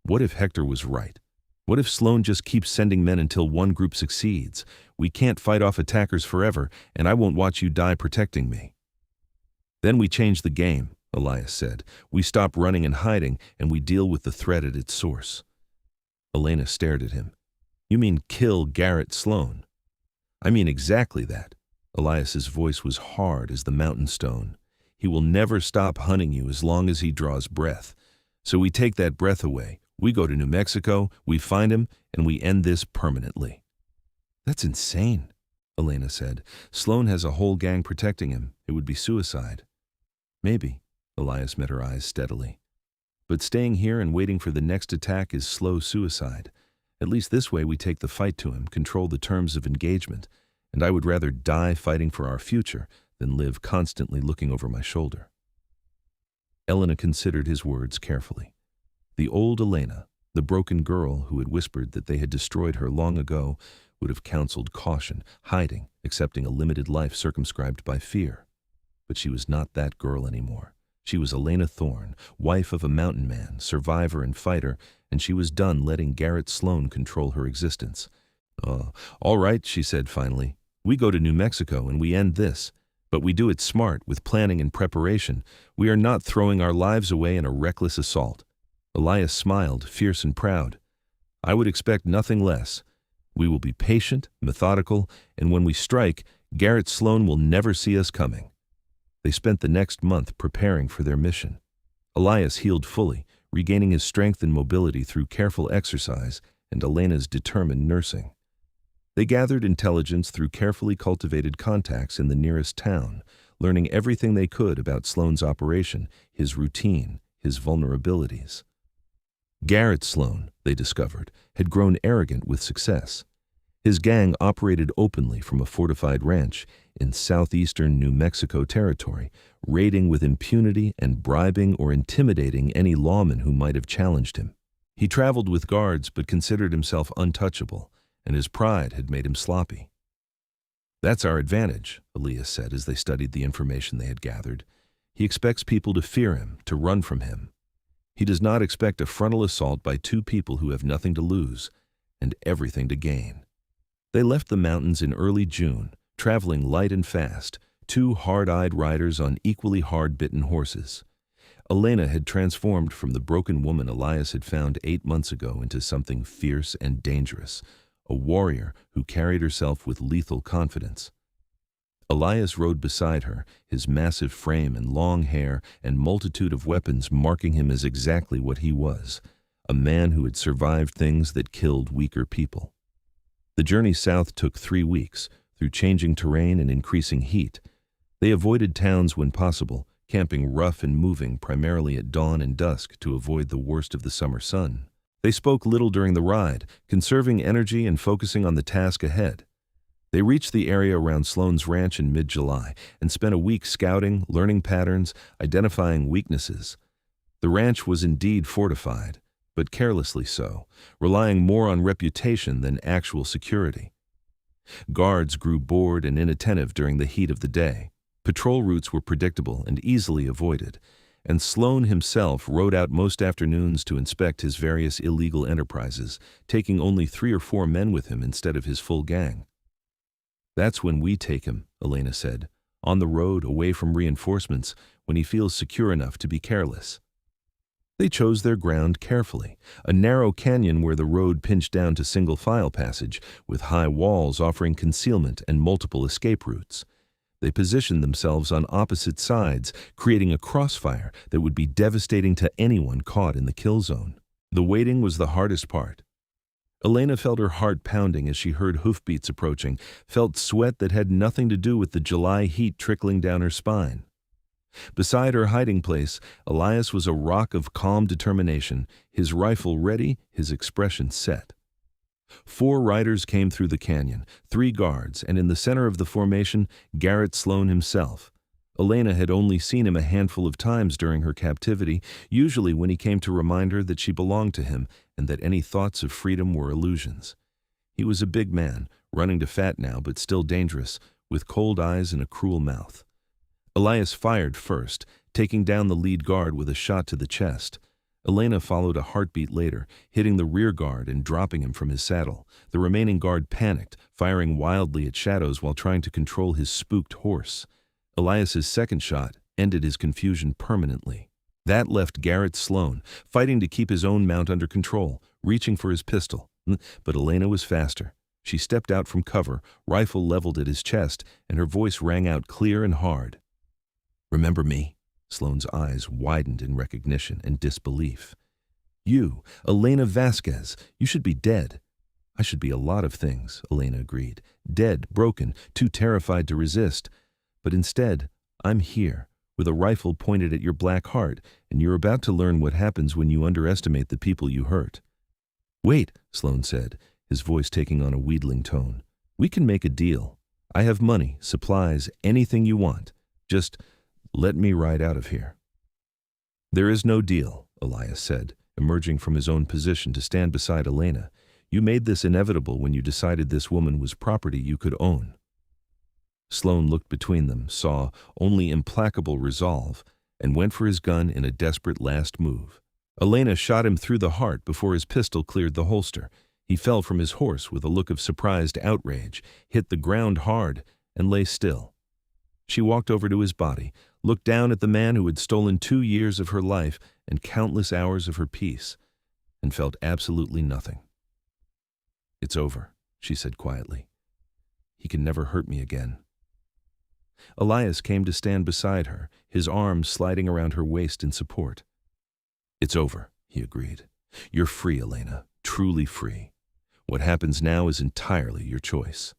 A: what if Hector was right? What if Sloan just keeps sending men until one group succeeds? We can't fight off attackers forever, and I won't watch you die protecting me." "Then we change the game," Elias said. "We stop running and hiding, and we deal with the threat at its source." Elena stared at him. "You mean kill Garrett Sloan?" "I mean exactly that." Elias's voice was hard as the mountain stone. "He will never stop hunting you as long as he draws breath. So we take that breath away. We go to New Mexico, we find him, and we end this permanently." "That's insane," Elena said. "Sloan has a whole gang protecting him. It would be suicide." "Maybe," Elias met her eyes steadily. "But staying here and waiting for the next attack is slow suicide. At least this way we take the fight to him, control the terms of engagement, and I would rather die fighting for our future than live constantly looking over my shoulder." Elena considered his words carefully. The old Elena, the broken girl who had whispered that they had destroyed her long ago, would have counseled caution, hiding, accepting a limited life circumscribed by fear. But she was not that girl anymore. She was Elena Thorne, wife of a mountain man, survivor and fighter, and she was done letting Garrett Sloan control her existence. "All right," she said finally. "We go to New Mexico and we end this. But we do it smart, with planning and preparation. We are not throwing our lives away in a reckless assault." Elias smiled, fierce and proud. "I would expect nothing less. We will be patient, methodical, and when we strike, Garrett Sloan will never see us coming." They spent the next month preparing for their mission. Elias healed fully, regaining his strength and mobility through careful exercise and Elena's determined nursing. They gathered intelligence through carefully cultivated contacts in the nearest town, learning everything they could about Sloan's operation, his routine, his vulnerabilities. Garrett Sloan, they discovered, had grown arrogant with success. His gang operated openly from a fortified ranch in southeastern New Mexico territory, raiding with impunity and bribing or intimidating any lawman who might have challenged him. He traveled with guards but considered himself untouchable, and his pride had made him sloppy. "That's our advantage," Elias said as they studied the information they had gathered. "He expects people to fear him, to run from him. He does not expect a frontal assault by two people who have nothing to lose and everything to gain." They left the mountains in early June, traveling light and fast, two hard-eyed riders on equally hard-bitten horses. Elena had transformed from the broken woman Elias had found 8 months ago into something fierce and dangerous, a warrior who carried herself with lethal confidence. Elias rode beside her, his massive frame and long hair and multitude of weapons marking him as exactly what he was, a man who had survived things that killed weaker people. The journey south took 3 weeks, through changing terrain and increasing heat. They avoided towns when possible, camping rough and moving primarily at dawn and dusk to avoid the worst of the summer sun. They spoke little during the ride, conserving energy and focusing on the task ahead. They reached the area around Sloan's ranch in mid-July and spent a week scouting, learning patterns, identifying weaknesses. The ranch was indeed fortified, but carelessly so, relying more on reputation than actual security. Guards grew bored and inattentive during the heat of the day. Patrol routes were predictable and easily avoided, and Sloan himself rode out most afternoons to inspect his various illegal enterprises, taking only 3 or 4 men with him instead of his full gang. "That's when we take him," Elena said, "on the road, away from reinforcements, when he feels secure enough to be careless." They chose their ground carefully, a narrow canyon where the road pinched down to single-file passage, with high walls offering concealment and multiple escape routes. They positioned themselves on opposite sides, creating a crossfire that would be devastating to anyone caught in the kill zone. The waiting was the hardest part. Elena felt her heart pounding as she heard hoofbeats approaching, felt sweat that had nothing to do with the July heat trickling down her spine. Beside her hiding place, Elias was a rock of calm determination, his rifle ready, his expression set. 4 riders came through the canyon, 3 guards, and in the center of the formation, Garrett Sloane himself. Elena had only seen him a handful of times during her captivity, usually when he came to remind her that she belonged to him and that any thoughts of freedom were illusions. He was a big man, running to fat now but still dangerous, with cold eyes and a cruel mouth. Elias fired first, taking down the lead guard with a shot to the chest. Elena followed a heartbeat later, hitting the rear guard and dropping him from his saddle. The remaining guard panicked, firing wildly at shadows while trying to control his spooked horse. Elias's second shot ended his confusion permanently. That left Garrett Sloane, fighting to keep his own mount under control, reaching for his pistol. But Elena was faster. She stepped out from cover, rifle leveled at his chest, and her voice rang out clear and hard. "Remember me?" Sloane's eyes widened in recognition and disbelief. "You, Elena Vasquez, you should be dead." "I should be a lot of things," Elena agreed. "Dead, broken, too terrified to resist. But instead, I'm here, with a rifle pointed at your black heart, and you're about to learn what happens when you underestimate the people you hurt." "Wait," Sloane said, his voice taking on a wheedling tone. "We can make a deal. I have money, supplies, anything you want. Just let me ride out of here." "There is no deal," Elias said, emerging from his own position to stand beside Elena. "You made this inevitable when you decided this woman was property you could own." Sloane looked between them, saw only implacable resolve, and went for his gun in a desperate last move. Elena shot him through the heart before his pistol cleared the holster. He fell from his horse with a look of surprised outrage, hit the ground hard, and lay still. She walked over to his body, looked down at the man who had stolen 2 years of her life and countless hours of her peace, and felt absolutely nothing. "It's over," she said quietly. "He can never hurt me again." Elias came to stand beside her, his arms sliding around her waist in support. "It's over," he agreed. "You're free, Elena, truly free. What happens now is entirely your choice."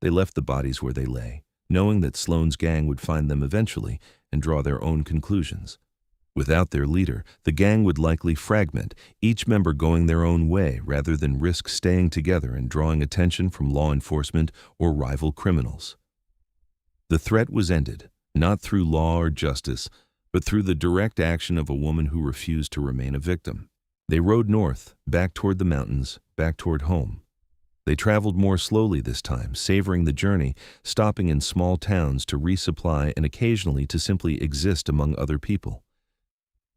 A: They left the bodies where they lay, knowing that Sloane's gang would find them eventually and draw their own conclusions. Without their leader, the gang would likely fragment, each member going their own way rather than risk staying together and drawing attention from law enforcement or rival criminals. The threat was ended, not through law or justice, but through the direct action of a woman who refused to remain a victim. They rode north, back toward the mountains, back toward home. They traveled more slowly this time, savoring the journey, stopping in small towns to resupply and occasionally to simply exist among other people.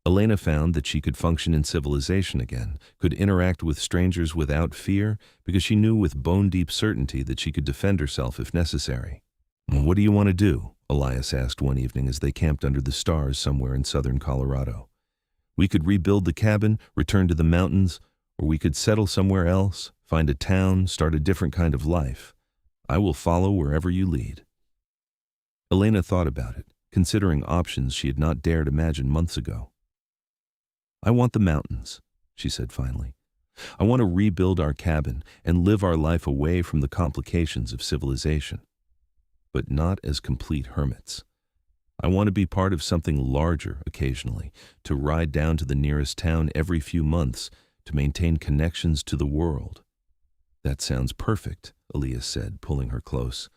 A: Elena found that she could function in civilization again, could interact with strangers without fear, because she knew with bone-deep certainty that she could defend herself if necessary. "What do you want to do?" Elias asked one evening as they camped under the stars somewhere in southern Colorado. "We could rebuild the cabin, return to the mountains, or we could settle somewhere else, find a town, start a different kind of life. I will follow wherever you lead." Elena thought about it, considering options she had not dared imagine months ago. "I want the mountains," she said finally. "I want to rebuild our cabin and live our life away from the complications of civilization. But not as complete hermits. I want to be part of something larger occasionally, to ride down to the nearest town every few months, to maintain connections to the world." "That sounds perfect," Elias said, pulling her close.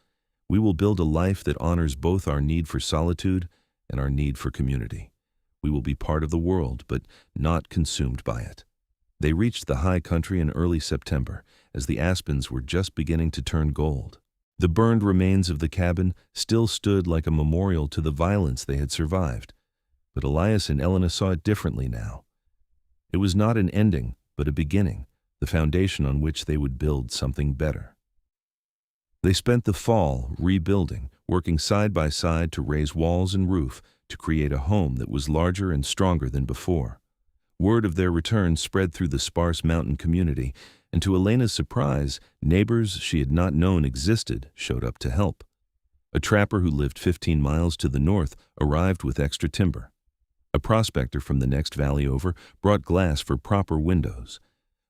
A: "We will build a life that honors both our need for solitude and our need for community. We will be part of the world, but not consumed by it." They reached the high country in early September, as the aspens were just beginning to turn gold. The burned remains of the cabin still stood like a memorial to the violence they had survived, but Elias and Elena saw it differently now. It was not an ending, but a beginning, the foundation on which they would build something better. They spent the fall rebuilding, working side by side to raise walls and roof, to create a home that was larger and stronger than before. Word of their return spread through the sparse mountain community, and to Elena's surprise, neighbors she had not known existed showed up to help. A trapper who lived 15 miles to the north arrived with extra timber. A prospector from the next valley over brought glass for proper windows.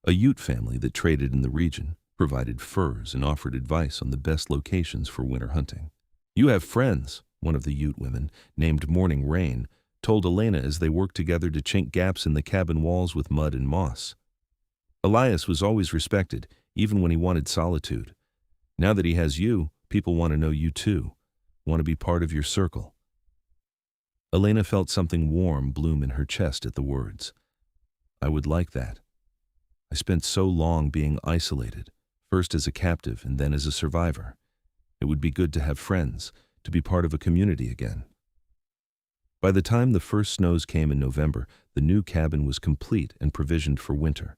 A: A Ute family that traded in the region provided furs and offered advice on the best locations for winter hunting. "You have friends," one of the Ute women, named Morning Rain, told Elena as they worked together to chink gaps in the cabin walls with mud and moss. Elias was always respected, even when he wanted solitude. Now that he has you, people want to know you too, want to be part of your circle. Elena felt something warm bloom in her chest at the words. I would like that. I spent so long being isolated, first as a captive and then as a survivor. It would be good to have friends, to be part of a community again. By the time the first snows came in November, the new cabin was complete and provisioned for winter.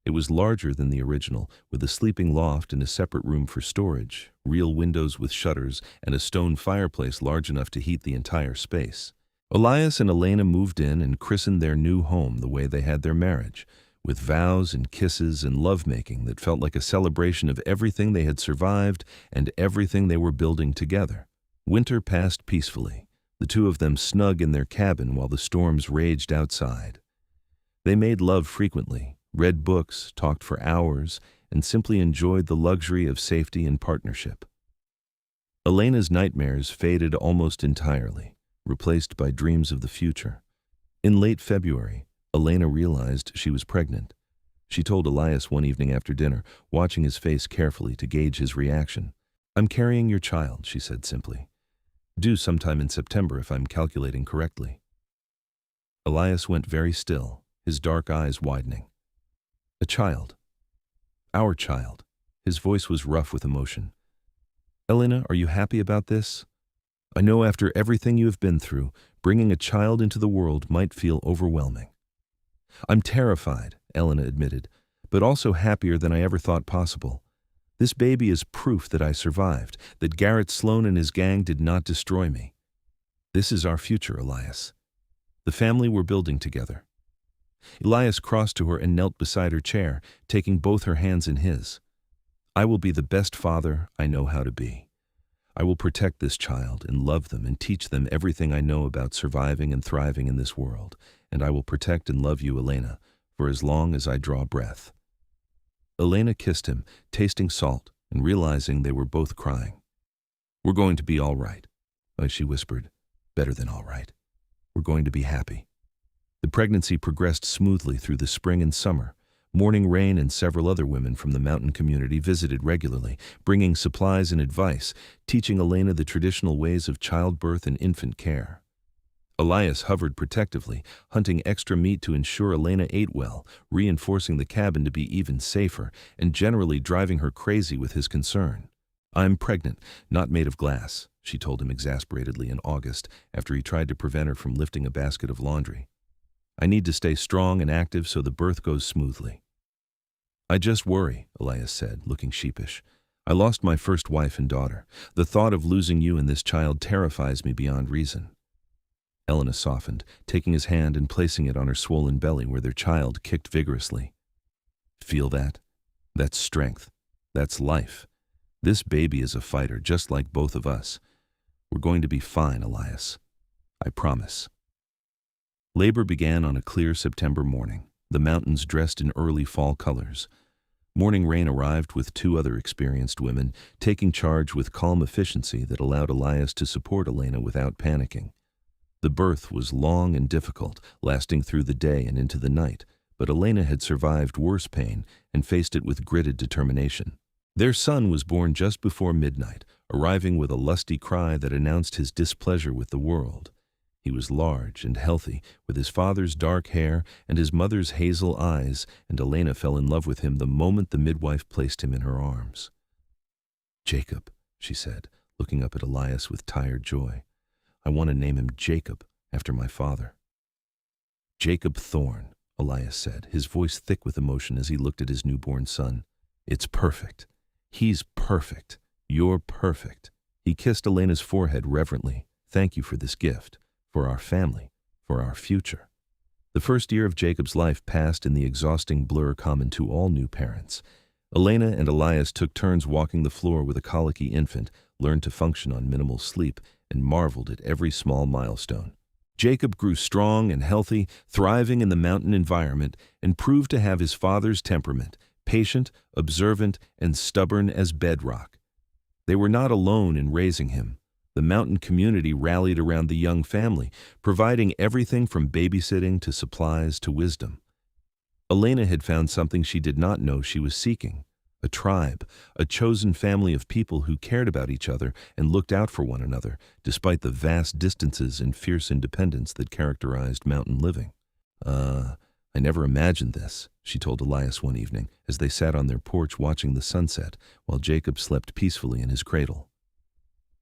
A: It was larger than the original, with a sleeping loft and a separate room for storage, real windows with shutters, and a stone fireplace large enough to heat the entire space. Elias and Elena moved in and christened their new home the way they had their marriage, with vows and kisses and lovemaking that felt like a celebration of everything they had survived and everything they were building together. Winter passed peacefully, the two of them snug in their cabin while the storms raged outside. They made love frequently, read books, talked for hours, and simply enjoyed the luxury of safety and partnership. Elena's nightmares faded almost entirely, replaced by dreams of the future. In late February, Elena realized she was pregnant. She told Elias one evening after dinner, watching his face carefully to gauge his reaction. I'm carrying your child, she said simply. Due sometime in September if I'm calculating correctly. Elias went very still, his dark eyes widening. A child. Our child. His voice was rough with emotion. Elena, are you happy about this? I know after everything you have been through, bringing a child into the world might feel overwhelming. I'm terrified, Elena admitted, but also happier than I ever thought possible. This baby is proof that I survived, that Garrett Sloan and his gang did not destroy me. This is our future, Elias. The family we're building together. Elias crossed to her and knelt beside her chair, taking both her hands in his. I will be the best father I know how to be. I will protect this child and love them and teach them everything I know about surviving and thriving in this world, and I will protect and love you, Elena, for as long as I draw breath. Elena kissed him, tasting salt and realizing they were both crying. We're going to be all right, she whispered. Better than all right. We're going to be happy. The pregnancy progressed smoothly through the spring and summer. Morning Rain and several other women from the mountain community visited regularly, bringing supplies and advice, teaching Elena the traditional ways of childbirth and infant care. Elias hovered protectively, hunting extra meat to ensure Elena ate well, reinforcing the cabin to be even safer, and generally driving her crazy with his concern. I'm pregnant, not made of glass, she told him exasperatedly in August after he tried to prevent her from lifting a basket of laundry. I need to stay strong and active so the birth goes smoothly. I just worry, Elias said, looking sheepish. I lost my first wife and daughter. The thought of losing you and this child terrifies me beyond reason. Elena softened, taking his hand and placing it on her swollen belly where their child kicked vigorously. Feel that? That's strength. That's life. This baby is a fighter, just like both of us. We're going to be fine, Elias. I promise. Labor began on a clear September morning, the mountains dressed in early fall colors. Morning Rain arrived with two other experienced women, taking charge with calm efficiency that allowed Elias to support Elena without panicking. The birth was long and difficult, lasting through the day and into the night, but Elena had survived worse pain and faced it with gritted determination. Their son was born just before midnight, arriving with a lusty cry that announced his displeasure with the world. He was large and healthy, with his father's dark hair and his mother's hazel eyes, and Elena fell in love with him the moment the midwife placed him in her arms. Jacob, she said, looking up at Elias with tired joy. I want to name him Jacob, after my father. Jacob Thorne, Elias said, his voice thick with emotion as he looked at his newborn son. It's perfect. He's perfect. You're perfect. He kissed Elena's forehead reverently. Thank you for this gift, for our family, for our future. The first year of Jacob's life passed in the exhausting blur common to all new parents. Elena and Elias took turns walking the floor with a colicky infant, learned to function on minimal sleep, and marveled at every small milestone. Jacob grew strong and healthy, thriving in the mountain environment, and proved to have his father's temperament, patient, observant, and stubborn as bedrock. They were not alone in raising him. The mountain community rallied around the young family, providing everything from babysitting to supplies to wisdom. Elena had found something she did not know she was seeking: a tribe, a chosen family of people who cared about each other and looked out for one another, despite the vast distances and fierce independence that characterized mountain living. I never imagined this," she told Elias one evening as they sat on their porch watching the sunset while Jacob slept peacefully in his cradle.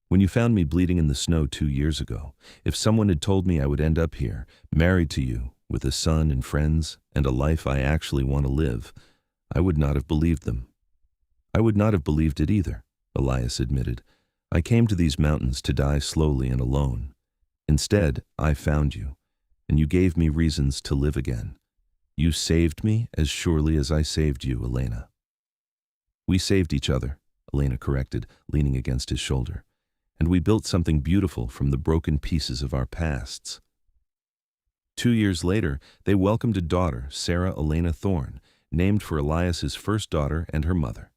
A: "When you found me bleeding in the snow 2 years ago, if someone had told me I would end up here, married to you, with a son and friends, and a life I actually want to live, I would not have believed them." "I would not have believed it either," Elias admitted. "I came to these mountains to die slowly and alone. Instead, I found you, and you gave me reasons to live again. You saved me as surely as I saved you, Elena." "We saved each other," Elena corrected, leaning against his shoulder. "And we built something beautiful from the broken pieces of our pasts." 2 years later, they welcomed a daughter, Sarah Elena Thorne, named for Elias's first daughter and her mother.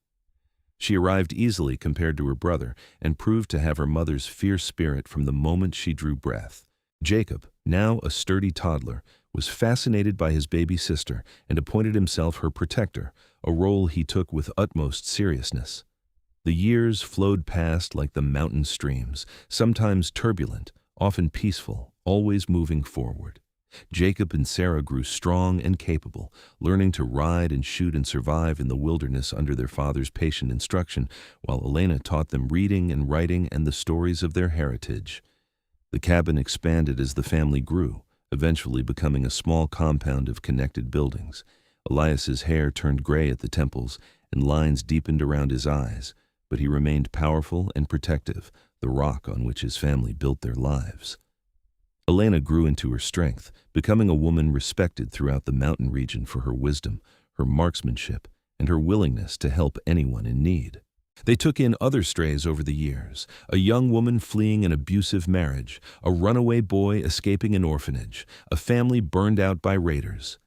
A: She arrived easily compared to her brother and proved to have her mother's fierce spirit from the moment she drew breath. Jacob, now a sturdy toddler, was fascinated by his baby sister and appointed himself her protector, a role he took with utmost seriousness. The years flowed past like the mountain streams, sometimes turbulent, often peaceful, always moving forward. Jacob and Sarah grew strong and capable, learning to ride and shoot and survive in the wilderness under their father's patient instruction, while Elena taught them reading and writing and the stories of their heritage. The cabin expanded as the family grew, eventually becoming a small compound of connected buildings. Elias's hair turned gray at the temples, and lines deepened around his eyes, but he remained powerful and protective, the rock on which his family built their lives. Elena grew into her strength, becoming a woman respected throughout the mountain region for her wisdom, her marksmanship, and her willingness to help anyone in need. They took in other strays over the years: a young woman fleeing an abusive marriage, a runaway boy escaping an orphanage, a family burned out by raiders.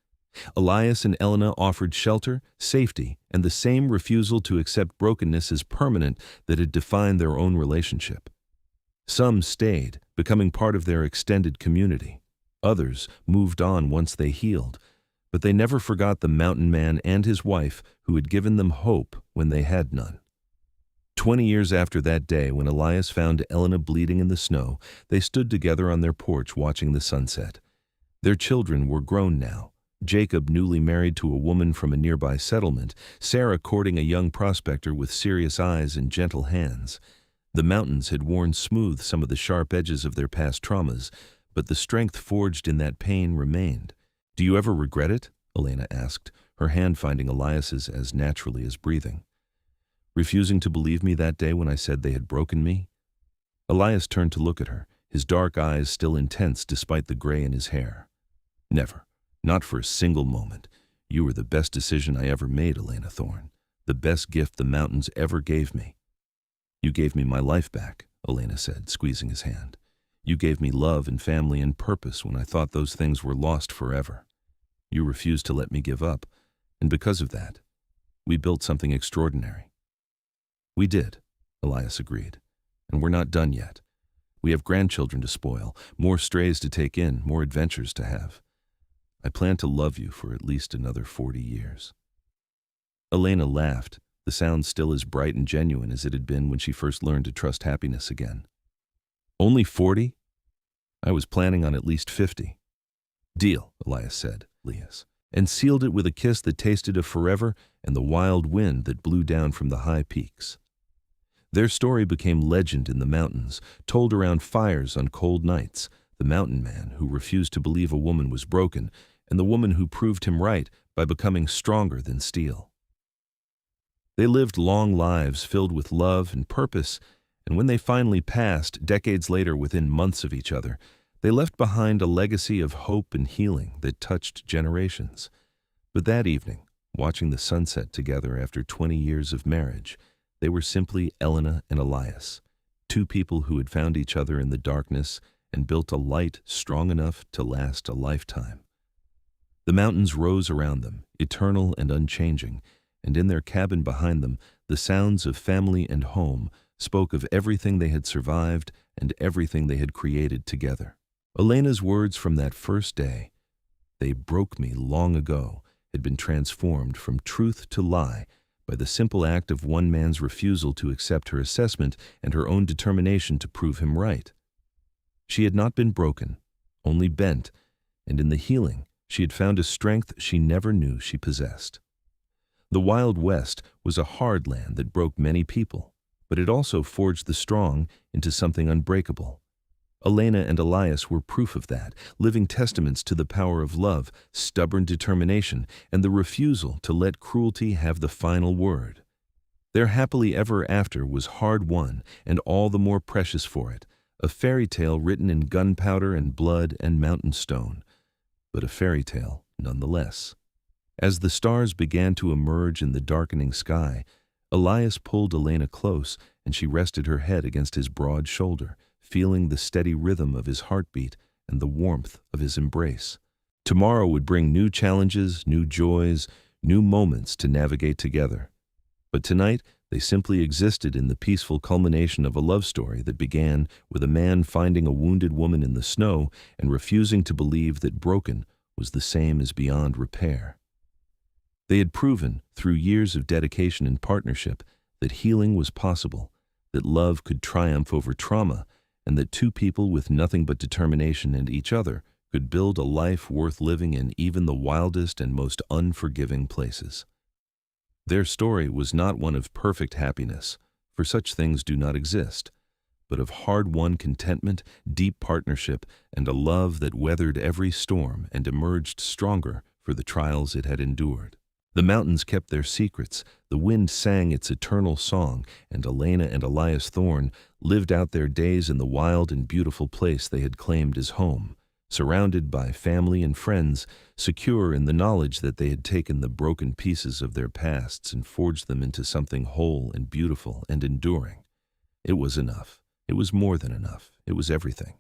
A: Elias and Elena offered shelter, safety, and the same refusal to accept brokenness as permanent that had defined their own relationship. Some stayed, becoming part of their extended community. Others moved on once they healed, but they never forgot the mountain man and his wife who had given them hope when they had none. 20 years after that day when Elias found Elena bleeding in the snow, they stood together on their porch watching the sunset. Their children were grown now. Jacob newly married to a woman from a nearby settlement, Sarah courting a young prospector with serious eyes and gentle hands. The mountains had worn smooth some of the sharp edges of their past traumas, but the strength forged in that pain remained. "Do you ever regret it?" Elena asked, her hand finding Elias's as naturally as breathing. "Refusing to believe me that day when I said they had broken me?" Elias turned to look at her, his dark eyes still intense despite the gray in his hair. "Never. Not for a single moment. You were the best decision I ever made, Elena Thorne. The best gift the mountains ever gave me." "You gave me my life back," Elena said, squeezing his hand. "You gave me love and family and purpose when I thought those things were lost forever. You refused to let me give up, and because of that, we built something extraordinary." "We did," Elias agreed, "and we're not done yet. We have grandchildren to spoil, more strays to take in, more adventures to have. I plan to love you for at least another 40 years. Elena laughed, the sound still as bright and genuine as it had been when she first learned to trust happiness again. "Only 40? I was planning on at least 50. "Deal," Elias said, and sealed it with a kiss that tasted of forever and the wild wind that blew down from the high peaks. Their story became legend in the mountains, told around fires on cold nights: the mountain man who refused to believe a woman was broken, and the woman who proved him right by becoming stronger than steel. They lived long lives filled with love and purpose, and when they finally passed, decades later within months of each other, they left behind a legacy of hope and healing that touched generations. But that evening, watching the sunset together after 20 years of marriage, they were simply Elena and Elias, two people who had found each other in the darkness and built a light strong enough to last a lifetime. The mountains rose around them, eternal and unchanging, and in their cabin behind them, the sounds of family and home spoke of everything they had survived and everything they had created together. Elena's words from that first day, "They broke me long ago," had been transformed from truth to lie by the simple act of one man's refusal to accept her assessment and her own determination to prove him right. She had not been broken, only bent, and in the healing, she had found a strength she never knew she possessed. The Wild West was a hard land that broke many people, but it also forged the strong into something unbreakable. Elena and Elias were proof of that, living testaments to the power of love, stubborn determination, and the refusal to let cruelty have the final word. Their happily ever after was hard-won and all the more precious for it, a fairy tale written in gunpowder and blood and mountain stone, but a fairy tale nonetheless. As the stars began to emerge in the darkening sky, Elias pulled Elena close, and she rested her head against his broad shoulder, feeling the steady rhythm of his heartbeat and the warmth of his embrace. Tomorrow would bring new challenges, new joys, new moments to navigate together. But tonight, they simply existed in the peaceful culmination of a love story that began with a man finding a wounded woman in the snow and refusing to believe that broken was the same as beyond repair. They had proven, through years of dedication and partnership, that healing was possible, that love could triumph over trauma, and that two people with nothing but determination and each other could build a life worth living in even the wildest and most unforgiving places. Their story was not one of perfect happiness, for such things do not exist, but of hard-won contentment, deep partnership, and a love that weathered every storm and emerged stronger for the trials it had endured. The mountains kept their secrets, the wind sang its eternal song, and Elena and Elias Thorne lived out their days in the wild and beautiful place they had claimed as home, surrounded by family and friends, secure in the knowledge that they had taken the broken pieces of their pasts and forged them into something whole and beautiful and enduring. It was enough. It was more than enough. It was everything.